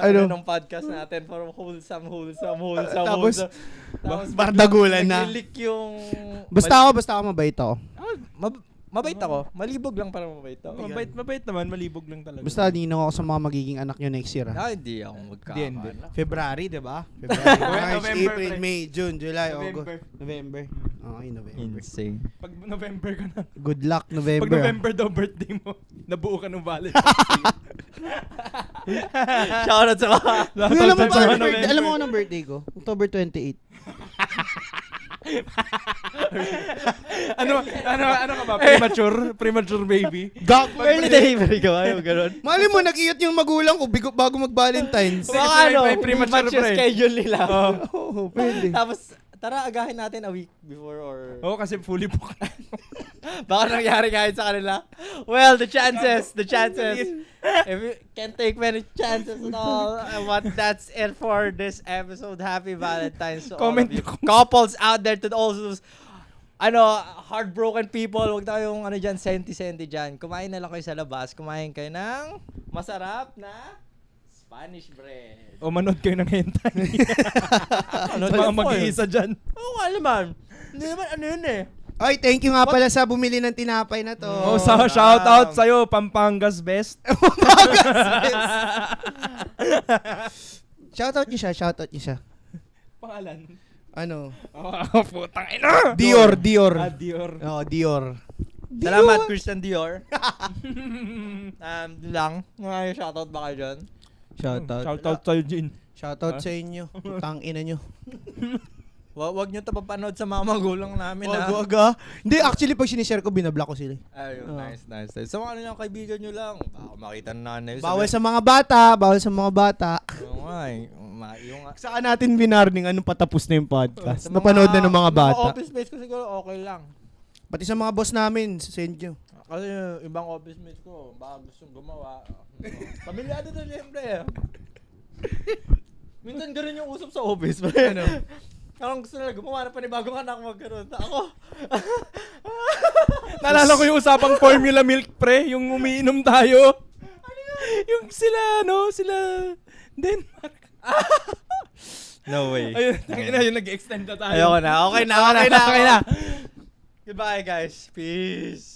Ano? ng podcast natin for wholesome. Tapos, Tapos bardagulan na. nag-leak yung... Basta ako mabait ako. Mabait ako. Malibog lang para mabait ako. Mabait naman, malibog lang talaga. Basta ninong ako sa mga magiging anak nyo next year. Hindi ako magkakala. Hindi. February, di ba? February, March, November, April, pre. May, June, July, November. August. November. Okay, November. Insane. Pag November ka na. Good luck, Pag November. November daw birthday mo, nabuo ka ng Valentine's Day. Shoutout sa mga... Uy, alam mo Sa ba, mga birthday, alam mo anong birthday ko? October 28. ano ka ba? Premature baby? Gag! Early delivery ka ba? Yung ganun. Mali mo, nag-iyot yung magulang ko bago mag-Valentine's. Sige, Baka ano, may premature match yung pre. schedule nila. Oo, pwede. Tapos, tara, agahin natin a week before or... Oo, kasi fully booked. Baka nangyari kahit sa kanila. Well, the chances. If you can't take many chances at all. That's it for this episode. Happy Valentine's to all Comment of you. ko. Couples out there to all those heartbroken people. Huwag tayong senti-senti dyan. Kumain na lang kayo sa labas. Kumain kayo ng masarap na Spanish bread. O manood kayo ng hentai. Ano Mga mag-iisa dyan. Oo nga naman. Hindi naman ano yun eh. Oy, thank you nga pala sa bumili ng tinapay na to. Oh, shout out sa'yo, Pampangas Best. Shoutout niyo siya. Pangalan? Ano? Oh, putang ina! Dior. Dior. Oh, Dior. Salamat, Christian Dior. Lang. Mga shoutout ba kayo dyan? Shoutout. Shout out sa'yo, Jin. Shoutout sa inyo. Putang ina nyo. Wag nyo tapapanood sa mga magulang namin ha. Wag ah. Hindi, actually pag sinishare ko, binablock ko sila. Ayun, Oh. nice. Sa mga ano yung kaibigan nyo lang. Baka makita na nanay. Bawal sa mga bata. Oo nga eh. Yung Saan natin binarning anong patapos na yung podcast? sa Napanood na ng mga bata. office mates ko siguro okay lang. Pati sa mga boss namin, send nyo. Kasi ibang office mates ko, baka gustong gumawa. Pamilyado na siyempre eh. Minsan ganun yung usap sa office. Ano? Parang gusto nila gumawa na panibagong anak magkaroon. Ako, Naalala ko yung usapang formula milk pre, yung umiinom tayo. Yung sila Denmark. no way. Ayun, yung nag-extend na tayo. Ayoko na. Okay na. Okay na. Goodbye guys. Peace.